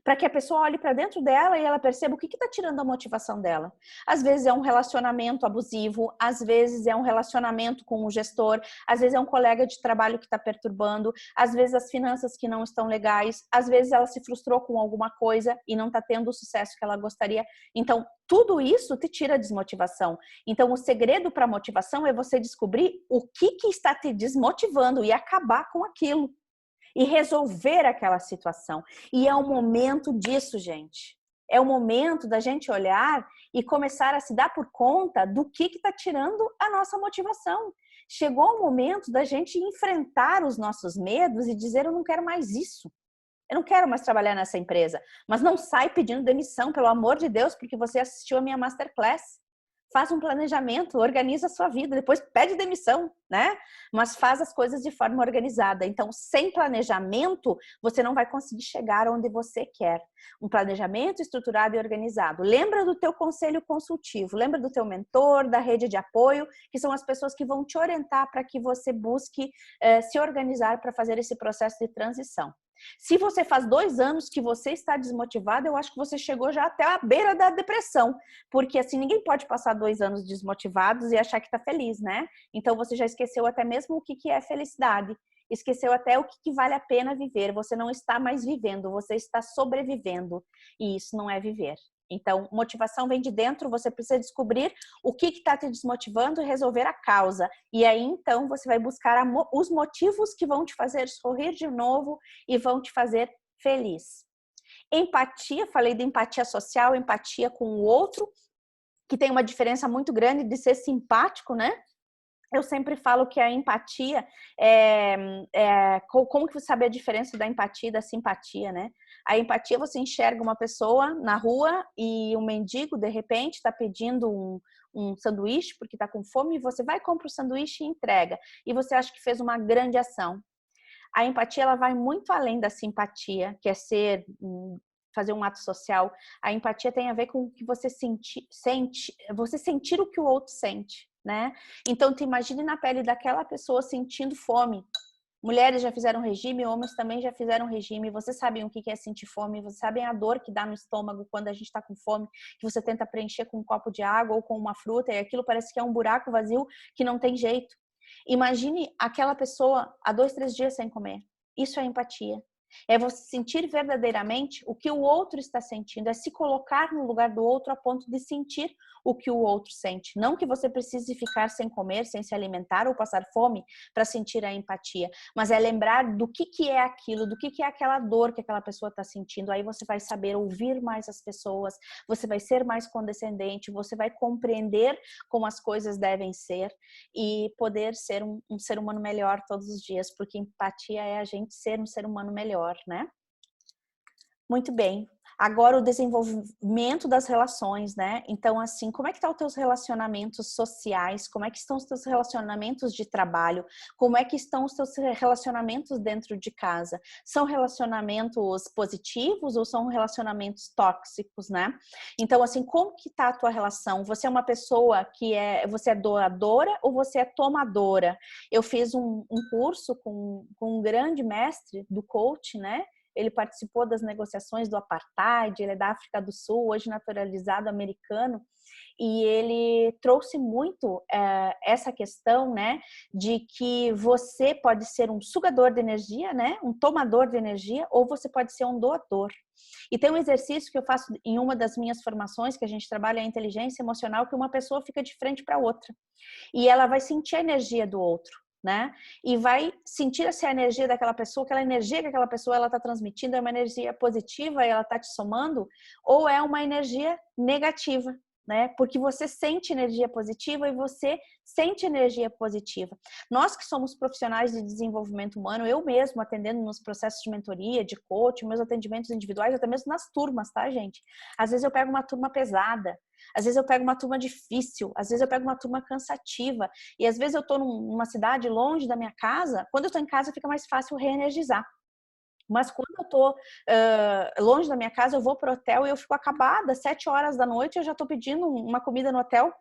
Para que a pessoa olhe para dentro dela e ela perceba o que está tirando a motivação dela. Às vezes é um relacionamento abusivo, às vezes é um relacionamento com o gestor, às vezes é um colega de trabalho que está perturbando, às vezes as finanças que não estão legais, às vezes ela se frustrou com alguma coisa e não está tendo o sucesso que ela gostaria. Então, tudo isso te tira a desmotivação. Então, o segredo para a motivação é você descobrir o que está te desmotivando e acabar com aquilo. E resolver aquela situação. E é o momento disso, gente. É o momento da gente olhar e começar a se dar por conta do que está tirando a nossa motivação. Chegou o momento da gente enfrentar os nossos medos e dizer, eu não quero mais isso. Eu não quero mais trabalhar nessa empresa. Mas não sai pedindo demissão, pelo amor de Deus, porque você assistiu a minha masterclass. Faz um planejamento, organiza a sua vida, depois pede demissão, né? Mas faz as coisas de forma organizada. Então, sem planejamento, você não vai conseguir chegar onde você quer. Um planejamento estruturado e organizado. Lembra do teu conselho consultivo, lembra do teu mentor, da rede de apoio, que são as pessoas que vão te orientar para que você busque se organizar para fazer esse processo de transição. Se você faz 2 anos que você está desmotivado, eu acho que você chegou já até a beira da depressão, porque assim, ninguém pode passar 2 anos desmotivados e achar que está feliz, né? Então você já esqueceu até mesmo o que é felicidade, esqueceu até o que vale a pena viver, você não está mais vivendo, você está sobrevivendo, e isso não é viver. Então, motivação vem de dentro, você precisa descobrir o que está te desmotivando e resolver a causa. E aí, então, você vai buscar os motivos que vão te fazer sorrir de novo e vão te fazer feliz. Empatia, falei de empatia social, empatia com o outro, que tem uma diferença muito grande de ser simpático, né? Eu sempre falo que a empatia como que você sabe a diferença da empatia e da simpatia, né? A empatia, você enxerga uma pessoa na rua e um mendigo, de repente, está pedindo um sanduíche porque está com fome e você vai, compra o sanduíche e entrega. E você acha que fez uma grande ação. A empatia, ela vai muito além da simpatia, que é fazer um ato social. A empatia tem a ver com o que você você sentir o que o outro sente, né? Então, te imagine na pele daquela pessoa sentindo fome. Mulheres já fizeram regime, homens também já fizeram regime. Vocês sabem o que é sentir fome, vocês sabem a dor que dá no estômago quando a gente está com fome, que você tenta preencher com um copo de água ou com uma fruta e aquilo parece que é um buraco vazio que não tem jeito. Imagine aquela pessoa há 2, 3 dias sem comer. Isso é empatia. É você sentir verdadeiramente o que o outro está sentindo, é se colocar no lugar do outro a ponto de sentir o que o outro sente. Não que você precise ficar sem comer, sem se alimentar ou passar fome para sentir a empatia, mas é lembrar do que é aquilo, do que é aquela dor que aquela pessoa está sentindo. Aí você vai saber ouvir mais as pessoas, você vai ser mais condescendente, você vai compreender como as coisas devem ser e poder ser um ser humano melhor todos os dias, porque empatia é a gente ser um ser humano melhor, né? Muito bem. Agora o desenvolvimento das relações, né? Então, assim, como é que estão os teus relacionamentos sociais? Como é que estão os teus relacionamentos de trabalho? Como é que estão os teus relacionamentos dentro de casa? São relacionamentos positivos ou são relacionamentos tóxicos, né? Então, assim, como que tá a tua relação? Você é uma pessoa você é doadora ou você é tomadora? Eu fiz um curso com um grande mestre do coach, né? Ele participou das negociações do apartheid, ele é da África do Sul, hoje naturalizado americano, e ele trouxe muito essa questão, né, de que você pode ser um sugador de energia, né, um tomador de energia, ou você pode ser um doador. E tem um exercício que eu faço em uma das minhas formações, que a gente trabalha a inteligência emocional, que uma pessoa fica de frente para outra, e ela vai sentir a energia do outro, né? E vai sentir essa energia daquela pessoa, aquela energia que aquela pessoa ela está transmitindo é uma energia positiva e ela está te somando, ou é uma energia negativa, né? Porque você sente energia positiva e você sente energia positiva. Nós que somos profissionais de desenvolvimento humano, eu mesmo atendendo nos processos de mentoria, de coaching, meus atendimentos individuais, até mesmo nas turmas, tá, gente? Às vezes eu pego uma turma pesada, às vezes eu pego uma turma difícil, às vezes eu pego uma turma cansativa, e às vezes eu tô numa cidade longe da minha casa. Quando eu tô em casa fica mais fácil reenergizar. Mas quando eu tô longe da minha casa, eu vou pro hotel e eu fico acabada, 7 horas da noite, eu já tô pedindo uma comida no hotel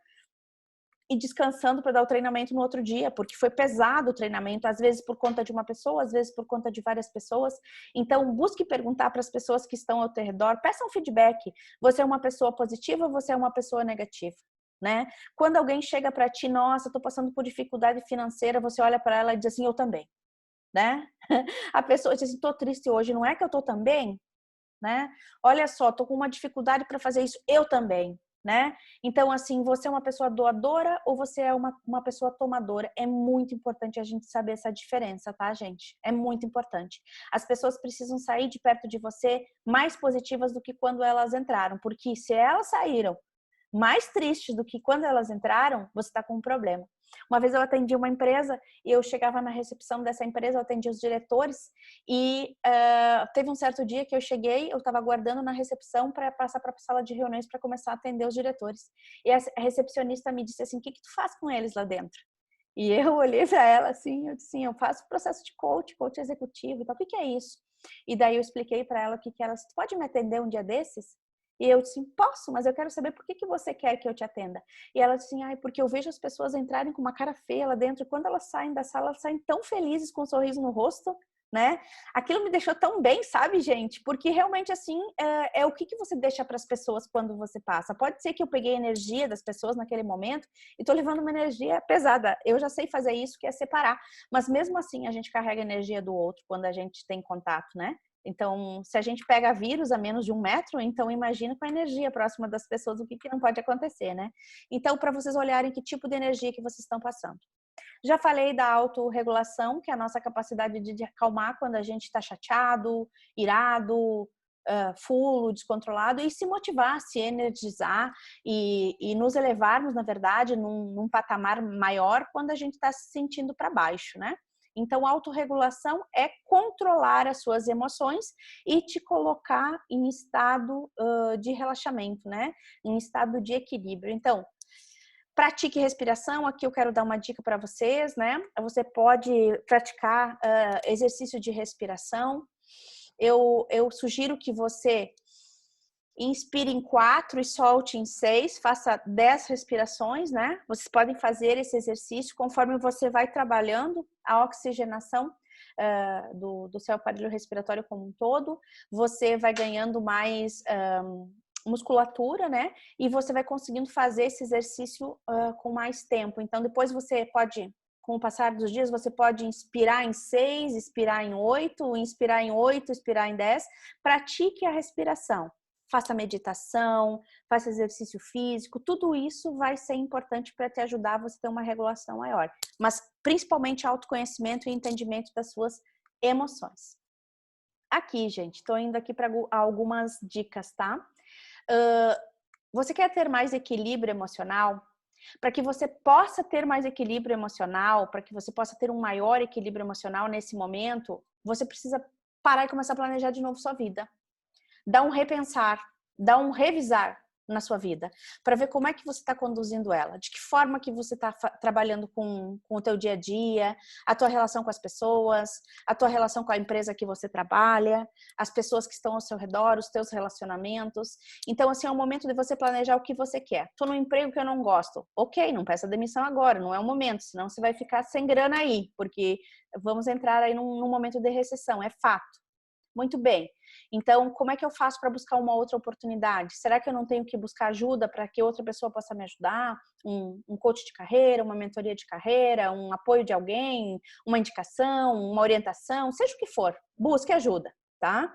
e descansando para dar o treinamento no outro dia, porque foi pesado o treinamento, às vezes por conta de uma pessoa, às vezes por conta de várias pessoas. Então, busque perguntar para as pessoas que estão ao teu redor, peça um feedback. Você é uma pessoa positiva ou você é uma pessoa negativa? Né? Quando alguém chega para ti, nossa, tô passando por dificuldade financeira, você olha para ela e diz assim, eu também, né? A pessoa diz assim, tô triste hoje, não é que eu tô também? Né? Olha só, tô com uma dificuldade para fazer isso, eu também, né? Então, assim, você é uma pessoa doadora ou você é uma pessoa tomadora? É muito importante a gente saber essa diferença, tá, gente? É muito importante. As pessoas precisam sair de perto de você mais positivas do que quando elas entraram, porque se elas saíram mais tristes do que quando elas entraram, você está com um problema. Uma vez eu atendi uma empresa e eu chegava na recepção dessa empresa, eu atendia os diretores e teve um certo dia que eu cheguei, eu estava aguardando na recepção para passar para a sala de reuniões para começar a atender os diretores. E a recepcionista me disse assim, o que tu faz com eles lá dentro? E eu olhei para ela assim, eu disse assim, eu faço processo de coach executivo, então o que é isso? E daí eu expliquei para ela o que era, tu pode me atender um dia desses? E eu disse, posso, mas eu quero saber por que você quer que eu te atenda. E ela disse, porque eu vejo as pessoas entrarem com uma cara feia lá dentro, e quando elas saem da sala, elas saem tão felizes, com um sorriso no rosto, né? Aquilo me deixou tão bem, sabe, gente? Porque realmente, assim, é o que você deixa para as pessoas quando você passa. Pode ser que eu peguei a energia das pessoas naquele momento e tô levando uma energia pesada. Eu já sei fazer isso, que é separar. Mas mesmo assim, a gente carrega a energia do outro quando a gente tem contato, né? Então, se a gente pega vírus a menos de 1 metro, então imagina com a energia próxima das pessoas o que não pode acontecer, né? Então, para vocês olharem que tipo de energia que vocês estão passando. Já falei da autorregulação, que é a nossa capacidade de acalmar quando a gente está chateado, irado, fulo, descontrolado, e se motivar, se energizar e nos elevarmos, na verdade, num patamar maior quando a gente está se sentindo para baixo, né? Então, autorregulação é controlar as suas emoções e te colocar em estado de relaxamento, né? Em estado de equilíbrio. Então, pratique respiração. Aqui eu quero dar uma dica para vocês, né? Você pode praticar exercício de respiração. Eu sugiro que você inspire em 4 e solte em 6, faça 10 respirações, né? Vocês podem fazer esse exercício conforme você vai trabalhando a oxigenação. do seu aparelho respiratório como um todo, você vai ganhando mais musculatura, né? E você vai conseguindo fazer esse exercício com mais tempo. Então, depois você pode, com o passar dos dias, você pode inspirar em 6, expirar em 8, inspirar em 8, expirar em 10. Pratique a respiração. Faça meditação, faça exercício físico, tudo isso vai ser importante para te ajudar a você ter uma regulação maior. Mas, principalmente, autoconhecimento e entendimento das suas emoções. Aqui, gente, estou indo aqui para algumas dicas, tá? Você quer ter mais equilíbrio emocional? Para que você possa ter mais equilíbrio emocional, para que você possa ter um maior equilíbrio emocional nesse momento, você precisa parar e começar a planejar de novo sua vida. Dá um repensar, dá um revisar na sua vida, para ver como é que você está conduzindo ela, de que forma que você está trabalhando com o teu dia a dia, a tua relação com as pessoas, a tua relação com a empresa que você trabalha, as pessoas que estão ao seu redor, os teus relacionamentos. Então, assim, é o momento de você planejar o que você quer. Tô num emprego que eu não gosto. Ok, não peça demissão agora, não é o momento, senão você vai ficar sem grana aí, porque vamos entrar aí num momento de recessão, é fato. Muito bem. Então, como é que eu faço para buscar uma outra oportunidade? Será que eu não tenho que buscar ajuda para que outra pessoa possa me ajudar? Um coach de carreira, uma mentoria de carreira, um apoio de alguém, uma indicação, uma orientação, seja o que for, busque ajuda, tá?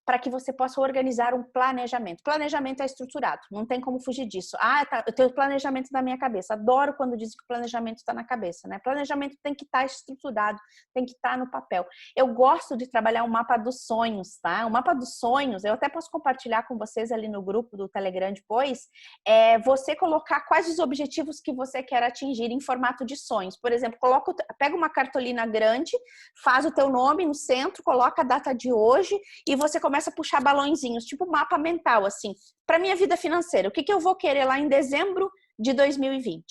Para que você possa organizar um planejamento. Planejamento é estruturado, não tem como fugir disso. Ah, tá, eu tenho planejamento na minha cabeça. Adoro quando dizem que o planejamento está na cabeça, né? Planejamento tem que estar estruturado, tem que estar no papel. Eu gosto de trabalhar um mapa dos sonhos, tá? O mapa dos sonhos, eu até posso compartilhar com vocês ali no grupo do Telegram depois, você colocar quais os objetivos que você quer atingir em formato de sonhos. Por exemplo, pega uma cartolina grande, faz o teu nome no centro, coloca a data de hoje e você começa a puxar balõezinhos, tipo mapa mental, assim, para minha vida financeira, o que eu vou querer lá em dezembro de 2020?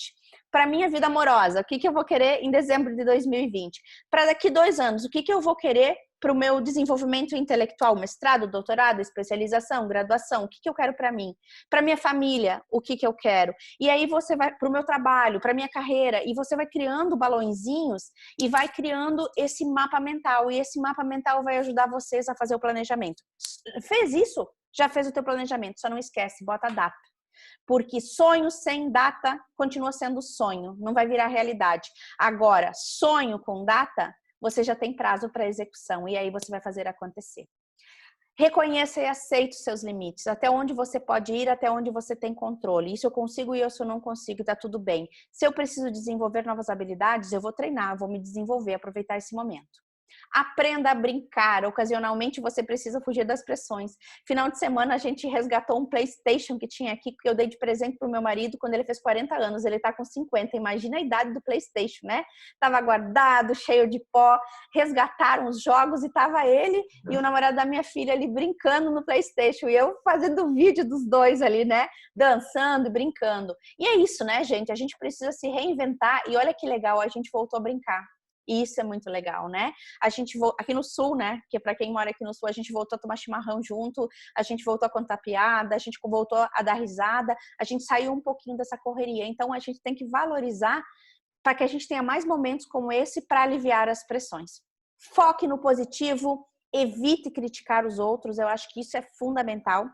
Para minha vida amorosa, o que eu vou querer em dezembro de 2020? Para daqui 2 anos, o que eu vou querer para o meu desenvolvimento intelectual, mestrado, doutorado, especialização, graduação, o que eu quero para mim? Para minha família, o que eu quero? E aí você vai para o meu trabalho, para minha carreira, e você vai criando balõezinhos e vai criando esse mapa mental, e esse mapa mental vai ajudar vocês a fazer o planejamento. Fez isso? Já fez o teu planejamento, só não esquece, bota a data. Porque sonho sem data continua sendo sonho, não vai virar realidade. Agora, sonho com data, você já tem prazo para execução e aí você vai fazer acontecer. Reconheça e aceite os seus limites, até onde você pode ir, até onde você tem controle. Isso eu consigo e isso eu não consigo, tá tudo bem. Se eu preciso desenvolver novas habilidades, eu vou treinar, vou me desenvolver, aproveitar esse momento. Aprenda a brincar. Ocasionalmente você precisa fugir das pressões. Final de semana a gente resgatou um PlayStation que tinha aqui, que eu dei de presente pro meu marido quando ele fez 40 anos. Ele tá com 50. Imagina a idade do PlayStation, né? Tava guardado, cheio de pó. Resgataram os jogos e tava ele e o namorado da minha filha ali brincando no PlayStation. E eu fazendo vídeo dos dois ali, né? Dançando e brincando. E é isso, né, gente? A gente precisa se reinventar. E olha que legal, a gente voltou a brincar. E isso é muito legal, né? A gente aqui no Sul, né? Que para quem mora aqui no Sul, a gente voltou a tomar chimarrão junto, a gente voltou a contar piada, a gente voltou a dar risada, a gente saiu um pouquinho dessa correria. Então a gente tem que valorizar para que a gente tenha mais momentos como esse para aliviar as pressões. Foque no positivo, evite criticar os outros, eu acho que isso é fundamental.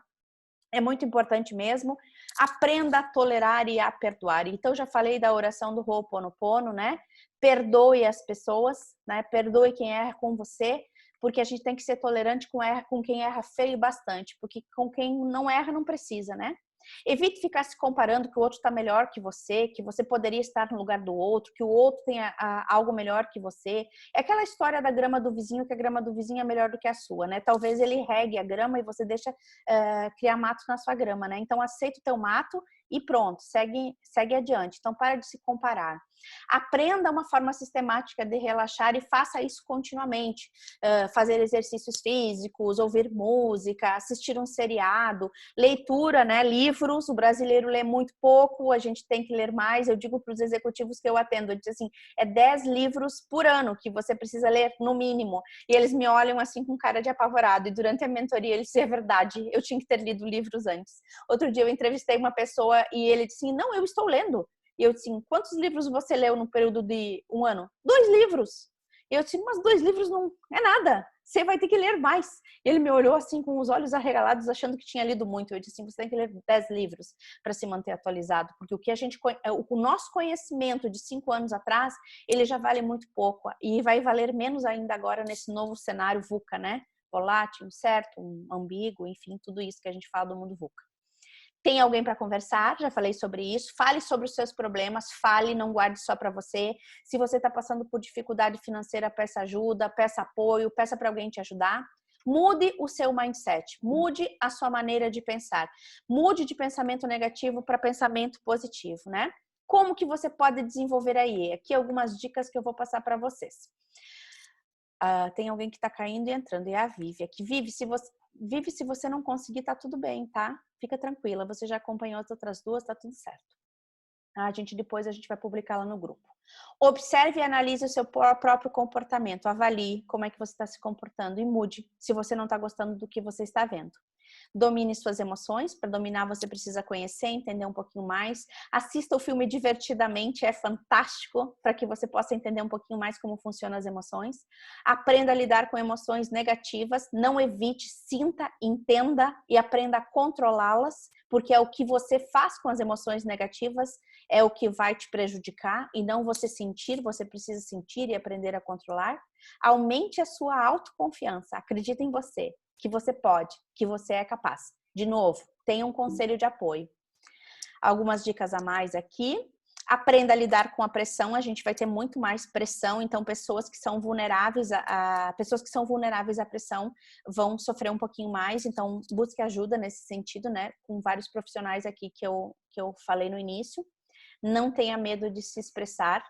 É muito importante mesmo. Aprenda a tolerar e a perdoar. Então, já falei da oração do Ho'oponopono, né? Perdoe as pessoas, né? Perdoe quem erra com você, porque a gente tem que ser tolerante com quem erra feio bastante, porque com quem não erra não precisa, né? Evite ficar se comparando que o outro está melhor que você poderia estar no lugar do outro, que o outro tenha algo melhor que você. É aquela história da grama do vizinho, que a grama do vizinho é melhor do que a sua, né? Talvez ele regue a grama e você deixa criar mato na sua grama, né? Então aceita o teu mato e pronto, segue adiante. Então para de se comparar. Aprenda uma forma sistemática de relaxar e faça isso continuamente. Fazer exercícios físicos, ouvir música, assistir um seriado, leitura, né? Livros. O brasileiro lê muito pouco, a gente tem que ler mais. Eu digo para os executivos que eu atendo, eu digo assim, 10 livros por ano que você precisa ler no mínimo. E eles me olham assim com cara de apavorado. E durante a mentoria eles dizem, é verdade, eu tinha que ter lido livros antes. Outro dia eu entrevistei uma pessoa e ele disse, não, eu estou lendo. E eu disse, quantos livros você leu no período de 1 ano? 2 livros. Eu disse, mas 2 livros não é nada. Você vai ter que ler mais. Ele me olhou assim com os olhos arregalados, achando que tinha lido muito. Eu disse assim, você tem que ler 10 livros para se manter atualizado. Porque o nosso conhecimento de 5 anos atrás, ele já vale muito pouco. E vai valer menos ainda agora nesse novo cenário VUCA, né? Volátil, incerto, ambíguo, enfim, tudo isso que a gente fala do mundo VUCA. Tem alguém para conversar, já falei sobre isso. Fale sobre os seus problemas, fale, não guarde só para você. Se você está passando por dificuldade financeira, peça ajuda, peça apoio, peça para alguém te ajudar. Mude o seu mindset, mude a sua maneira de pensar. Mude de pensamento negativo para pensamento positivo, né? Como que você pode desenvolver aí? Aqui algumas dicas que eu vou passar para vocês. Tem alguém que está caindo e entrando, e é a Vivi. Aqui, Vivi, se você não conseguir, tá tudo bem, tá? Fica tranquila, você já acompanhou as outras 2, tá tudo certo. Depois a gente vai publicar lá no grupo. Observe e analise o seu próprio comportamento, avalie como é que você está se comportando e mude se você não está gostando do que você está vendo. Domine suas emoções. Para dominar, você precisa conhecer, entender um pouquinho mais. Assista o filme divertidamente, é fantástico para que você possa entender um pouquinho mais como funcionam as emoções. Aprenda a lidar com emoções negativas, não evite, sinta, entenda e aprenda a controlá-las, porque é o que você faz com as emoções negativas é o que vai te prejudicar e não você sentir, você precisa sentir e aprender a controlar. Aumente a sua autoconfiança, acredita em você, que você pode, que você é capaz. De novo, tenha um conselho de apoio. Algumas dicas a mais aqui. Aprenda a lidar com a pressão, a gente vai ter muito mais pressão, então pessoas que são vulneráveis à pressão vão sofrer um pouquinho mais, então busque ajuda nesse sentido, né? Com vários profissionais aqui que eu falei no início. Não tenha medo de se expressar,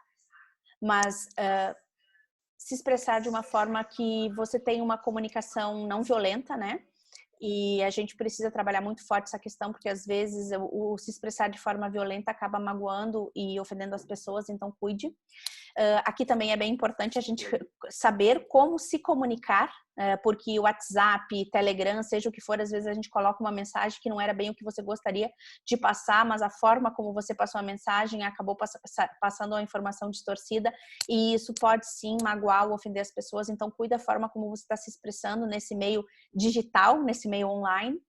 mas se expressar de uma forma que você tenha uma comunicação não violenta, né? E a gente precisa trabalhar muito forte essa questão, porque às vezes o se expressar de forma violenta acaba magoando e ofendendo as pessoas, então cuide. Aqui também é bem importante a gente saber como se comunicar, porque o WhatsApp, Telegram, seja o que for, às vezes a gente coloca uma mensagem que não era bem o que você gostaria de passar, mas a forma como você passou a mensagem acabou passando uma informação distorcida e isso pode sim magoar ou ofender as pessoas, então cuide da forma como você está se expressando nesse meio digital, nesse meio online.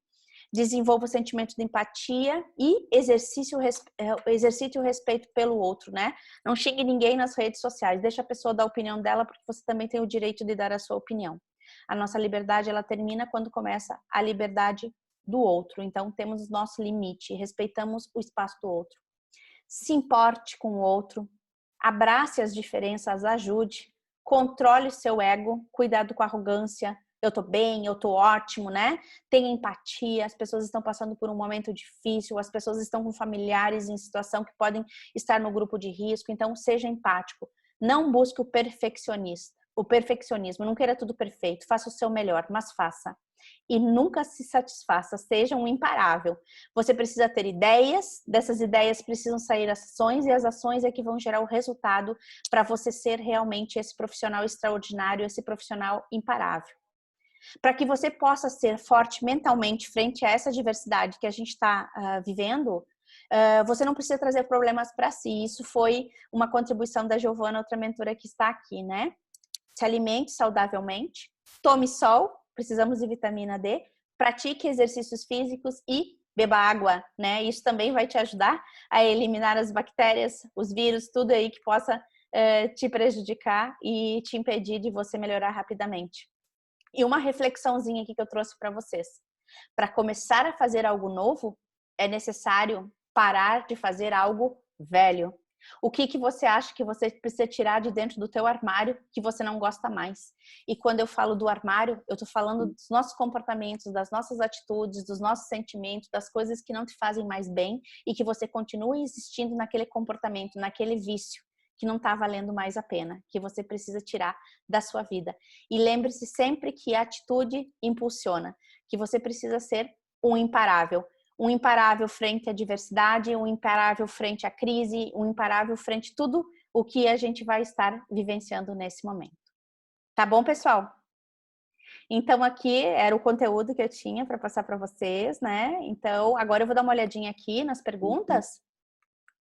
Desenvolva o sentimento de empatia e exercite o respeito pelo outro, né? Não xingue ninguém nas redes sociais, deixa a pessoa dar a opinião dela, porque você também tem o direito de dar a sua opinião. A nossa liberdade, ela termina quando começa a liberdade do outro, então temos o nosso limite, respeitamos o espaço do outro. Se importe com o outro, abrace as diferenças, ajude, controle o seu ego, cuidado com a arrogância, eu tô bem, eu tô ótimo, né? Tenha empatia, as pessoas estão passando por um momento difícil, as pessoas estão com familiares em situação que podem estar no grupo de risco, então seja empático. Não busque o perfeccionismo, não queira tudo perfeito, faça o seu melhor, mas faça. E nunca se satisfaça, seja um imparável. Você precisa ter ideias, dessas ideias precisam sair ações e as ações é que vão gerar o resultado para você ser realmente esse profissional extraordinário, esse profissional imparável. Para que você possa ser forte mentalmente frente a essa diversidade que a gente está vivendo, você não precisa trazer problemas para si. Isso foi uma contribuição da Giovana, outra mentora que está aqui, né? Se alimente saudavelmente, tome sol, precisamos de vitamina D, pratique exercícios físicos e beba água, né? Isso também vai te ajudar a eliminar as bactérias, os vírus, tudo aí que possa te prejudicar e te impedir de você melhorar rapidamente. E uma reflexãozinha aqui que eu trouxe para vocês. Para começar a fazer algo novo, é necessário parar de fazer algo velho. O que você acha que você precisa tirar de dentro do teu armário que você não gosta mais? E quando eu falo do armário, eu tô falando dos nossos comportamentos, das nossas atitudes, dos nossos sentimentos, das coisas que não te fazem mais bem e que você continua insistindo naquele comportamento, naquele vício que não tá valendo mais a pena, que você precisa tirar da sua vida. E lembre-se sempre que a atitude impulsiona, que você precisa ser um imparável frente à diversidade, um imparável frente à crise, um imparável frente a tudo o que a gente vai estar vivenciando nesse momento. Tá bom, pessoal? Então, aqui era o conteúdo que eu tinha para passar para vocês, né? Então, agora eu vou dar uma olhadinha aqui nas perguntas.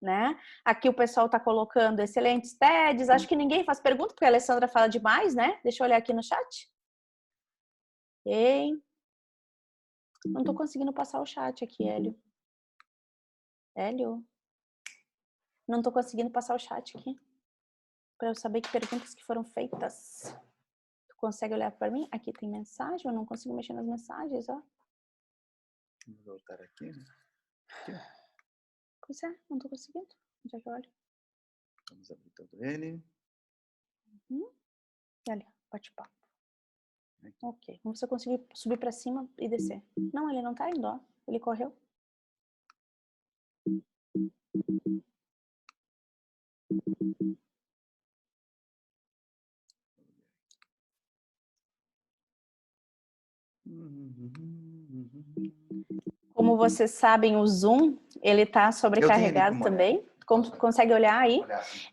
né? Aqui o pessoal tá colocando excelentes TEDs. Acho que ninguém faz pergunta, porque a Alessandra fala demais, né? Deixa eu olhar aqui no chat. Ei. Não tô conseguindo passar o chat aqui, Hélio. Hélio? Não tô conseguindo passar o chat aqui. Para eu saber que perguntas que foram feitas. Tu consegue olhar para mim? Aqui tem mensagem, eu não consigo mexer nas mensagens, ó. Vamos voltar aqui. Aqui. Pois é, não tô conseguindo. Onde é que eu olho? Vamos abrir todo ele. E ali, bate-papo. Ok, vamos ver se eu conseguir subir para cima e descer. Não, ele não tá indo, ó. Ele correu. Como vocês sabem, o Zoom, ele tá sobrecarregado também. Consegue olhar aí?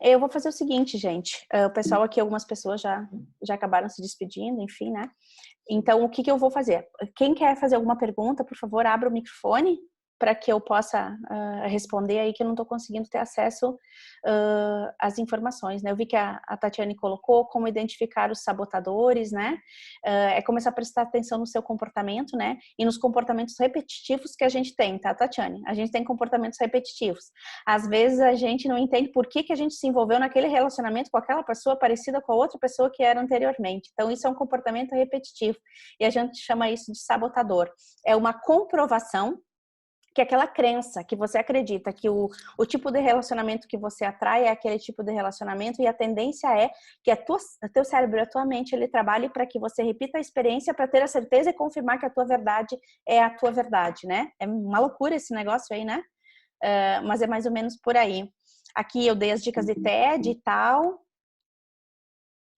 Eu vou fazer o seguinte, gente. O pessoal aqui, algumas pessoas já acabaram se despedindo, enfim, né? Então, o que eu vou fazer? Quem quer fazer alguma pergunta, por favor, abra o microfone para que eu possa responder aí, que eu não estou conseguindo ter acesso às informações, né? Eu vi que a Tatiane colocou como identificar os sabotadores, né? É começar a prestar atenção no seu comportamento, né? E nos comportamentos repetitivos que a gente tem, tá, Tatiane? A gente tem comportamentos repetitivos. Às vezes a gente não entende por que a gente se envolveu naquele relacionamento com aquela pessoa parecida com a outra pessoa que era anteriormente. Então, isso é um comportamento repetitivo. E a gente chama isso de sabotador. É uma comprovação que aquela crença que você acredita que o tipo de relacionamento que você atrai é aquele tipo de relacionamento, e a tendência é que o teu cérebro e a tua mente, ele trabalhe para que você repita a experiência para ter a certeza e confirmar que a tua verdade é a tua verdade, né? É uma loucura esse negócio aí, né? Mas é mais ou menos por aí. Aqui eu dei as dicas de TED e tal.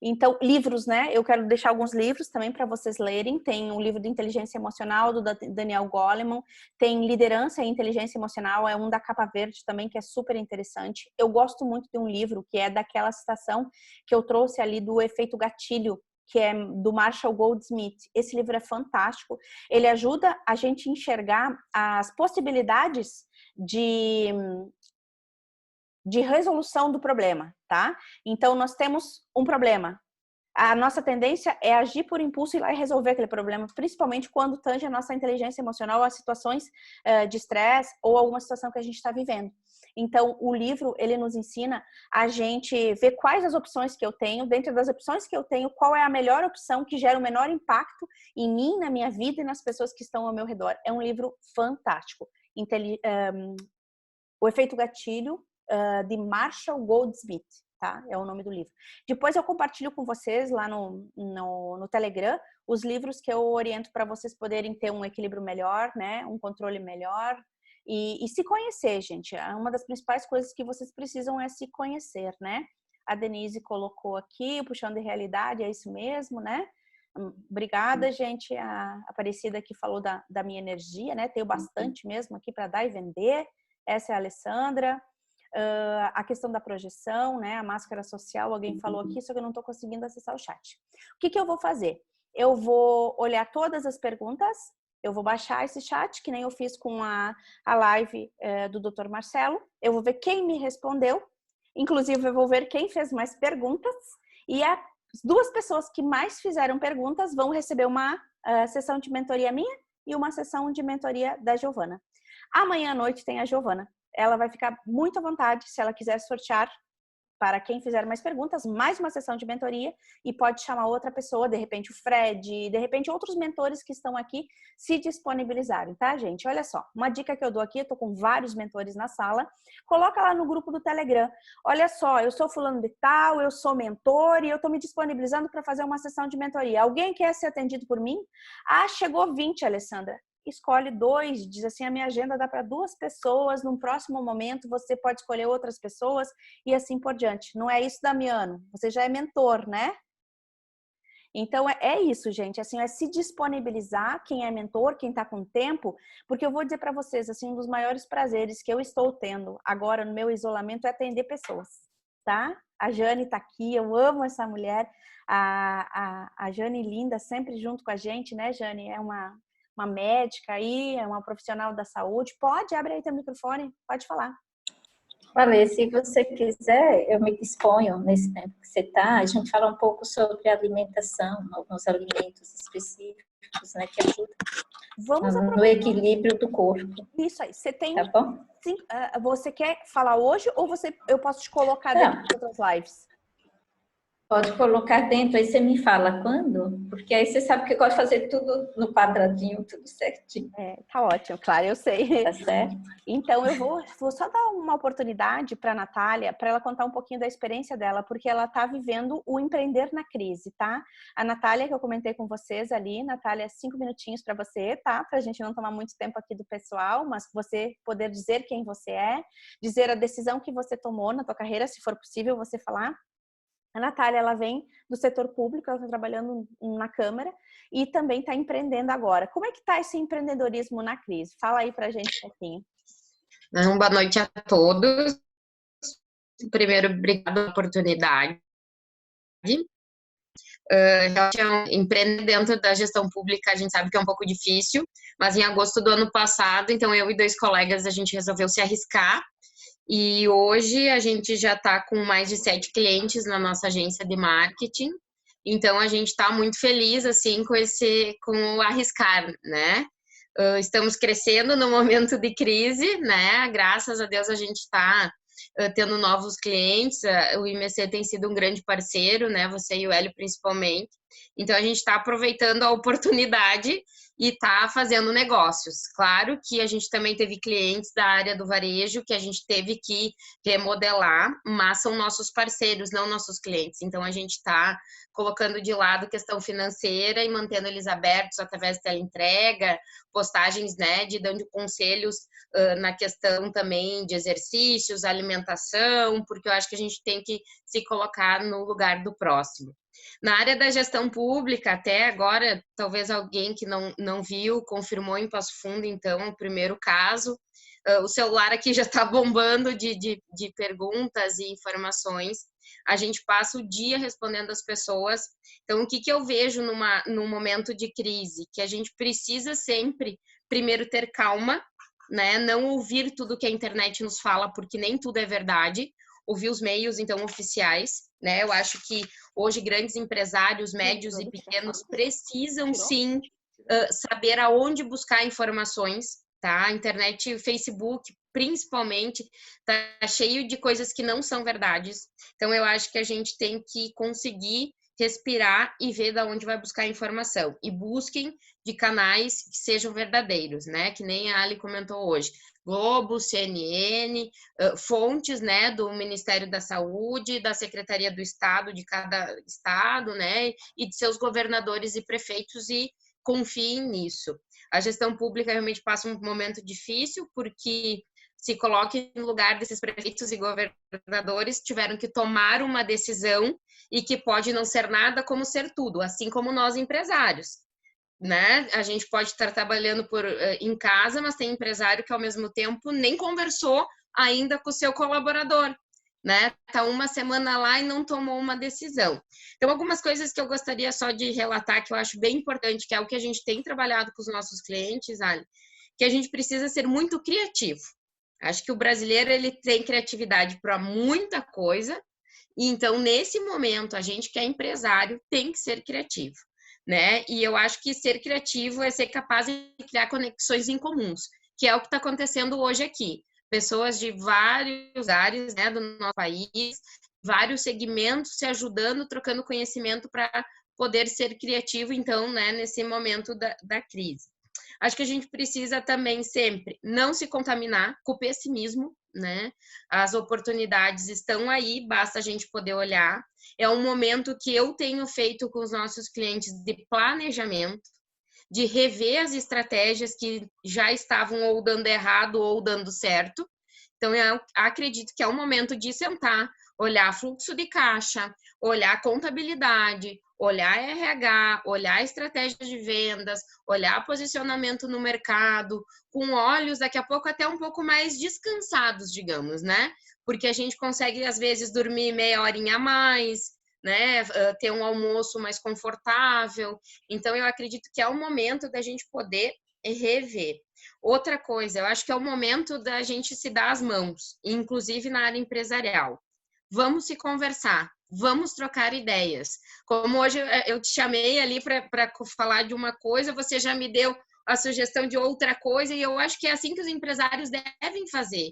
Então, livros, né? Eu quero deixar alguns livros também para vocês lerem. Tem um livro de inteligência emocional do Daniel Goleman, tem liderança e inteligência emocional, é um da capa verde também, que é super interessante. Eu gosto muito de um livro que é daquela citação que eu trouxe ali do efeito gatilho, que é do Marshall Goldsmith. Esse livro é fantástico. Ele ajuda a gente a enxergar as possibilidades de resolução do problema, tá? Então, nós temos um problema. A nossa tendência é agir por impulso e ir lá e resolver aquele problema, principalmente quando tange a nossa inteligência emocional a situações de estresse ou alguma situação que a gente está vivendo. Então, o livro, ele nos ensina a gente ver quais as opções que eu tenho, dentro das opções que eu tenho, qual é a melhor opção que gera o menor impacto em mim, na minha vida e nas pessoas que estão ao meu redor. É um livro fantástico. O Efeito Gatilho, de Marshall Goldsmith, tá? É o nome do livro. Depois eu compartilho com vocês lá no Telegram os livros que eu oriento para vocês poderem ter um equilíbrio melhor, né? Um controle melhor e se conhecer, gente. Uma das principais coisas que vocês precisam é se conhecer, né? A Denise colocou aqui, puxando de realidade, é isso mesmo, né? Obrigada, gente. A Aparecida aqui falou da minha energia, né? Tenho bastante mesmo aqui para dar e vender. Essa é a Alessandra. A questão da projeção, né? A máscara social, alguém falou aqui, só que eu não estou conseguindo acessar o chat. O que eu vou fazer? Eu vou olhar todas as perguntas, eu vou baixar esse chat, que nem eu fiz com a live do Dr. Marcelo. Eu vou ver quem me respondeu, inclusive eu vou ver quem fez mais perguntas, e as duas pessoas que mais fizeram perguntas vão receber uma sessão de mentoria minha e uma sessão de mentoria da Giovana. Amanhã à noite tem a Giovana. Ela vai ficar muito à vontade, se ela quiser sortear para quem fizer mais perguntas, mais uma sessão de mentoria, e pode chamar outra pessoa, de repente o Fred, de repente outros mentores que estão aqui se disponibilizarem, tá, gente? Olha só, uma dica que eu dou aqui, eu tô com vários mentores na sala, coloca lá no grupo do Telegram. Olha só, eu sou fulano de tal, eu sou mentor e eu tô me disponibilizando para fazer uma sessão de mentoria. Alguém quer ser atendido por mim? Ah, chegou 20, Alessandra. Escolhe 2, diz assim, a minha agenda dá para 2 pessoas, num próximo momento você pode escolher outras pessoas e assim por diante. Não é isso, Damiano? Você já é mentor, né? Então, é isso, gente, assim, é se disponibilizar, quem é mentor, quem tá com tempo, porque eu vou dizer para vocês, assim, um dos maiores prazeres que eu estou tendo agora no meu isolamento é atender pessoas, tá? A Jane tá aqui, eu amo essa mulher, a Jane linda, sempre junto com a gente, né, Jane? É uma médica aí, é uma profissional da saúde. Pode, abre aí teu microfone, pode falar. Vale, se você quiser, eu me disponho nesse tempo que você está, a gente fala um pouco sobre alimentação, alguns alimentos específicos, né, que ajudam no equilíbrio do corpo. Isso aí. Você tem... Tá bom? Você quer falar hoje ou eu posso te colocar dentro de outras lives? Pode colocar dentro, aí você me fala quando, porque aí você sabe que eu gosto de fazer tudo no quadradinho, tudo certinho. Tá ótimo, claro, eu sei. Tá certo? Então, eu vou só dar uma oportunidade para a Natália, para ela contar um pouquinho da experiência dela, porque ela está vivendo o empreender na crise, tá? A Natália, que eu comentei com vocês ali, Natália, 5 minutinhos para você, tá? Para a gente não tomar muito tempo aqui do pessoal, mas você poder dizer quem você é, dizer a decisão que você tomou na tua carreira, se for possível você falar. A Natália, ela vem do setor público, ela está trabalhando na Câmara e também está empreendendo agora. Como é que está esse empreendedorismo na crise? Fala aí para a gente um pouquinho. Boa noite a todos. Primeiro, obrigada pela oportunidade. Empreender dentro da gestão pública, a gente sabe que é um pouco difícil, mas em agosto do ano passado, então eu e 2 colegas, a gente resolveu se arriscar. E hoje a gente já está com mais de 7 clientes na nossa agência de marketing. Então a gente está muito feliz assim com o arriscar, né? Estamos crescendo no momento de crise, né? Graças a Deus a gente está tendo novos clientes. O IMC tem sido um grande parceiro, né? Você e o Hélio principalmente. Então a gente está aproveitando a oportunidade e está fazendo negócios. Claro que a gente também teve clientes da área do varejo que a gente teve que remodelar, mas são nossos parceiros, não nossos clientes. Então a gente está colocando de lado questão financeira e mantendo eles abertos através de teleentrega, postagens, né, dando conselhos na questão também de exercícios, alimentação, porque eu acho que a gente tem que se colocar no lugar do próximo. Na área da gestão pública, até agora, talvez alguém que não viu, confirmou em Passo Fundo, então, o primeiro caso. O celular aqui já está bombando de perguntas e informações. A gente passa o dia respondendo as pessoas. Então, o que eu vejo num momento de crise? Que a gente precisa sempre, primeiro, ter calma, né? Não ouvir tudo que a internet nos fala, porque nem tudo é verdade. Ouvir os meios, então, oficiais, né? Eu acho que hoje grandes empresários, médios e pequenos precisam, sim, saber aonde buscar informações, tá? A internet, o Facebook, principalmente, tá cheio de coisas que não são verdades. Então, eu acho que a gente tem que conseguir respirar e ver de onde vai buscar a informação. E busquem de canais que sejam verdadeiros, né? Que nem a Ali comentou hoje. Globo, CNN, fontes, né, do Ministério da Saúde, da Secretaria do Estado, de cada estado, né, e de seus governadores e prefeitos, e confiem nisso. A gestão pública realmente passa um momento difícil, porque se coloque no lugar desses prefeitos e governadores, tiveram que tomar uma decisão e que pode não ser nada como ser tudo, assim como nós empresários. Né? A gente pode estar trabalhando em casa, mas tem empresário que ao mesmo tempo nem conversou ainda com o seu colaborador, né? Tá uma semana lá e não tomou uma decisão. Então, algumas coisas que eu gostaria só de relatar, que eu acho bem importante, que é o que a gente tem trabalhado com os nossos clientes, Ali, que a gente precisa ser muito criativo. Acho que o brasileiro, ele tem criatividade para muita coisa, e então, nesse momento, a gente que é empresário tem que ser criativo. Né? E eu acho que ser criativo é ser capaz de criar conexões em comuns, que é o que está acontecendo hoje aqui. Pessoas de vários áreas, né, do nosso país, vários segmentos se ajudando, trocando conhecimento para poder ser criativo, então, né, nesse momento da crise. Acho que a gente precisa também sempre não se contaminar com o pessimismo, né? As oportunidades estão aí, basta a gente poder olhar. É um momento que eu tenho feito com os nossos clientes de planejamento, de rever as estratégias que já estavam ou dando errado ou dando certo. Então, eu acredito que é um momento de sentar, olhar fluxo de caixa, olhar contabilidade, olhar RH, olhar estratégia de vendas, olhar posicionamento no mercado, com olhos daqui a pouco até um pouco mais descansados, digamos, né? Porque a gente consegue, às vezes, dormir meia horinha a mais, né? Ter um almoço mais confortável. Então, eu acredito que é o momento da gente poder rever. Outra coisa, eu acho que é o momento da gente se dar as mãos, inclusive na área empresarial. Vamos se conversar, vamos trocar ideias. Como hoje eu te chamei ali para falar de uma coisa, você já me deu a sugestão de outra coisa, e eu acho que é assim que os empresários devem fazer.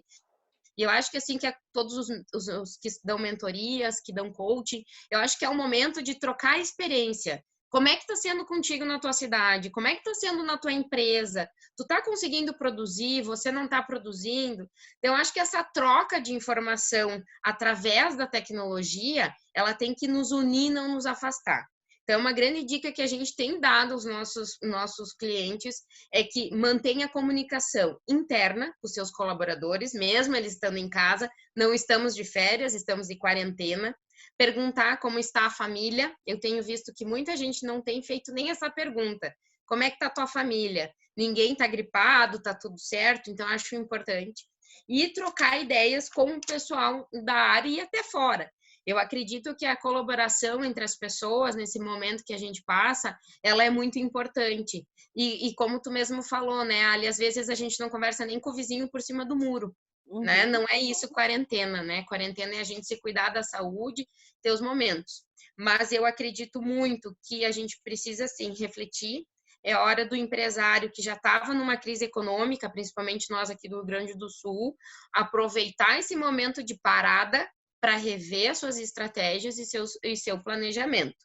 E eu acho que assim que todos os que dão mentorias, que dão coaching, eu acho que é o momento de trocar experiência. Como é que está sendo contigo na tua cidade? Como é que está sendo na tua empresa? Tu está conseguindo produzir? Você não está produzindo? Então, eu acho que essa troca de informação através da tecnologia, ela tem que nos unir, não nos afastar. Então, uma grande dica que a gente tem dado aos nossos clientes é que mantenha a comunicação interna com os seus colaboradores, mesmo eles estando em casa, não estamos de férias, estamos de quarentena. Perguntar como está a família. Eu tenho visto que muita gente não tem feito nem essa pergunta. Como é que está a tua família? Ninguém está gripado, está tudo certo, então acho importante. E trocar ideias com o pessoal da área e até fora. Eu acredito que a colaboração entre as pessoas, nesse momento que a gente passa, ela é muito importante. E como tu mesmo falou, né, Ali, às vezes a gente não conversa nem com o vizinho por cima do muro. Né? Não é isso quarentena, né? Quarentena é a gente se cuidar da saúde, ter os momentos. Mas eu acredito muito que a gente precisa, sim, refletir. É hora do empresário que já estava numa crise econômica, principalmente nós aqui do Rio Grande do Sul, aproveitar esse momento de parada para rever as suas estratégias e seu planejamento.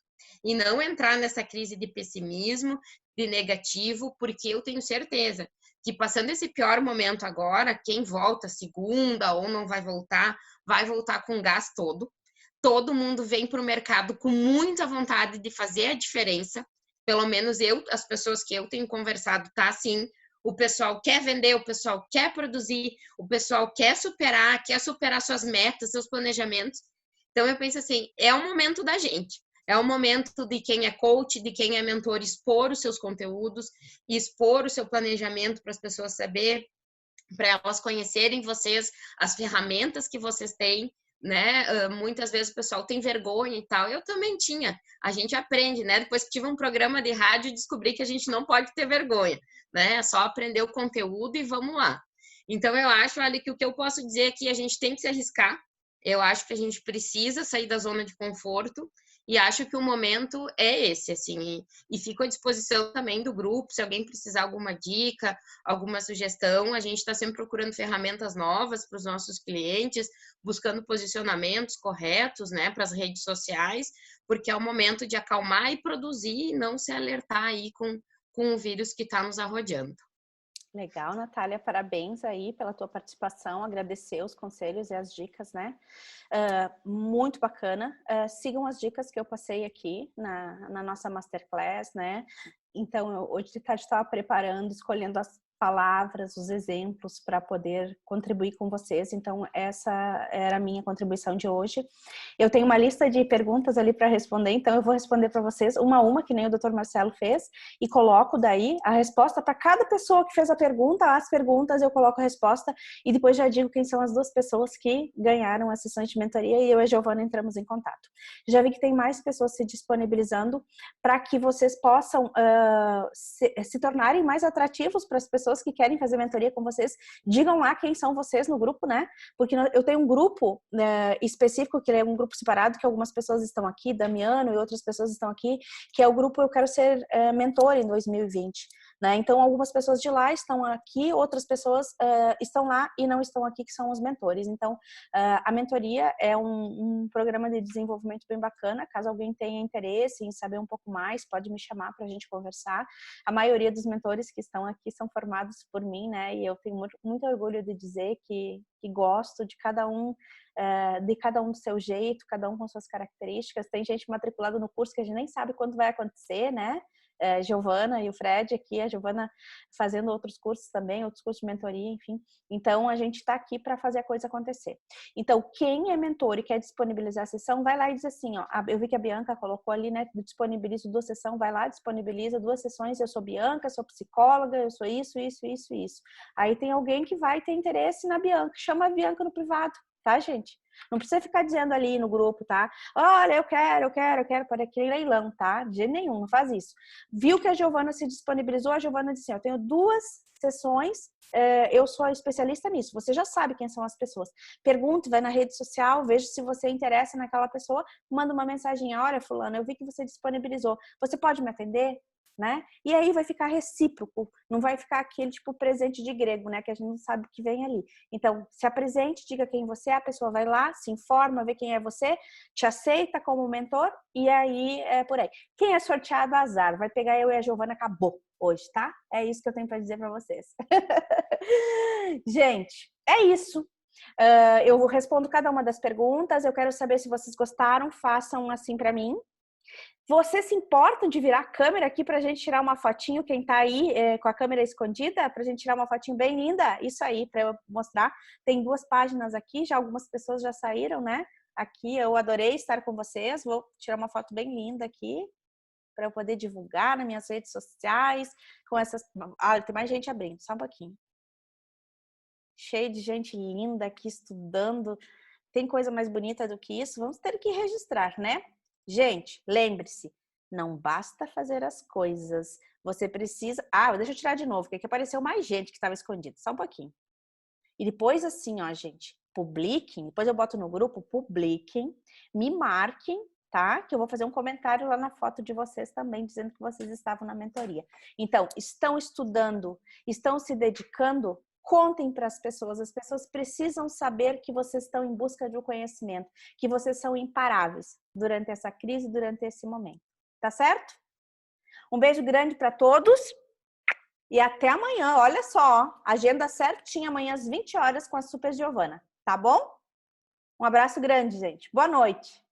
E não entrar nessa crise de pessimismo, de negativo, porque eu tenho certeza que passando esse pior momento agora, quem volta segunda ou não vai voltar com o gás todo. Todo mundo vem para o mercado com muita vontade de fazer a diferença. Pelo menos as pessoas que eu tenho conversado, tá assim. O pessoal quer vender, o pessoal quer produzir, o pessoal quer superar suas metas, seus planejamentos. Então eu penso assim, é o momento da gente. É o momento de quem é coach, de quem é mentor, expor os seus conteúdos, expor o seu planejamento para as pessoas saberem, para elas conhecerem vocês, as ferramentas que vocês têm, né? Muitas vezes o pessoal tem vergonha e tal. Eu também tinha. A gente aprende, né? Depois que tive um programa de rádio, descobri que a gente não pode ter vergonha, né? É só aprender o conteúdo e vamos lá. Então, eu acho, Ali, que o que eu posso dizer é que a gente tem que se arriscar. Eu acho que a gente precisa sair da zona de conforto e acho que o momento é esse, assim, e fico à disposição também do grupo, se alguém precisar alguma dica, alguma sugestão, a gente está sempre procurando ferramentas novas para os nossos clientes, buscando posicionamentos corretos, né, para as redes sociais, porque é o momento de acalmar e produzir e não se alertar aí com o vírus que está nos arrodeando. Legal, Natália, parabéns aí pela tua participação, agradecer os conselhos e as dicas, né? Muito bacana. Sigam as dicas que eu passei aqui na nossa Masterclass, né? Então, hoje de tarde estava preparando, escolhendo as palavras, os exemplos para poder contribuir com vocês. Então, essa era a minha contribuição de hoje. Eu tenho uma lista de perguntas ali para responder, então eu vou responder para vocês uma a uma, que nem o Dr. Marcelo fez, e coloco daí a resposta para cada pessoa que fez a pergunta, as perguntas eu coloco a resposta e depois já digo quem são as duas pessoas que ganharam as sessões de mentoria e eu e a Giovana entramos em contato. Já vi que tem mais pessoas se disponibilizando para que vocês possam se tornarem mais atrativos para as pessoas que querem fazer mentoria com vocês. Digam lá quem são vocês no grupo, né? Porque eu tenho um grupo específico, que é um grupo separado, que algumas pessoas estão aqui, Damiano e outras pessoas estão aqui, que é o grupo Eu Quero Ser Mentor em 2020. Né? Então, algumas pessoas de lá estão aqui, outras pessoas estão lá e não estão aqui, que são os mentores. Então, a mentoria é um programa de desenvolvimento bem bacana. Caso alguém tenha interesse em saber um pouco mais, pode me chamar para a gente conversar. A maioria dos mentores que estão aqui são formados por mim, né? E eu tenho muito orgulho de dizer que gosto de cada um do seu jeito, cada um com suas características. Tem gente matriculada no curso que a gente nem sabe quando vai acontecer, né? Giovana e o Fred aqui, a Giovana fazendo outros cursos também, outros cursos de mentoria, enfim. Então, a gente está aqui para fazer a coisa acontecer. Então, quem é mentor e quer disponibilizar a sessão, vai lá e diz assim, ó, eu vi que a Bianca colocou ali, né, disponibilizo 2 sessões, vai lá, disponibiliza 2 sessões, eu sou Bianca, sou psicóloga, eu sou isso. Aí tem alguém que vai ter interesse na Bianca, chama a Bianca no privado, tá, gente? Não precisa ficar dizendo ali no grupo, tá? Olha, eu quero para aquele leilão, tá? De jeito nenhum, não faz isso. Viu que a Giovana se disponibilizou, a Giovana disse, eu tenho 2 sessões, eu sou especialista nisso. Você já sabe quem são as pessoas. Pergunte, vai na rede social, veja se você interessa naquela pessoa, manda uma mensagem, olha, fulano, eu vi que você disponibilizou. Você pode me atender? Né? E aí vai ficar recíproco, não vai ficar aquele tipo presente de grego, né? Que a gente não sabe o que vem ali. Então, se apresente, diga quem você é, a pessoa vai lá, se informa, vê quem é você, te aceita como mentor e aí é por aí. Quem é sorteado, azar, vai pegar eu e a Giovana, acabou hoje, tá? É isso que eu tenho para dizer para vocês. Gente, é isso. Eu respondo cada uma das perguntas, eu quero saber se vocês gostaram, façam assim para mim. Você se importa de virar a câmera aqui pra gente tirar uma fotinho, quem tá aí com a câmera escondida, pra gente tirar uma fotinho bem linda? Isso aí, pra eu mostrar. Tem 2 páginas aqui, já algumas pessoas já saíram, né? Aqui, eu adorei estar com vocês. Vou tirar uma foto bem linda aqui, pra eu poder divulgar nas minhas redes sociais, com essas... Ah, tem mais gente abrindo, só um pouquinho. Cheio de gente linda aqui estudando. Tem coisa mais bonita do que isso? Vamos ter que registrar, né? Gente, lembre-se, não basta fazer as coisas, você precisa... Ah, deixa eu tirar de novo, porque aqui apareceu mais gente que estava escondida, só um pouquinho. E depois assim, ó, gente, publiquem, depois eu boto no grupo, publiquem, me marquem, tá? Que eu vou fazer um comentário lá na foto de vocês também, dizendo que vocês estavam na mentoria. Então, estão estudando, estão se dedicando? Contem para as pessoas precisam saber que vocês estão em busca de um conhecimento, que vocês são imparáveis durante essa crise, durante esse momento. Tá certo? Um beijo grande para todos e até amanhã. Olha só, agenda certinha amanhã às 20 horas com a Super Giovana, tá bom? Um abraço grande, gente. Boa noite.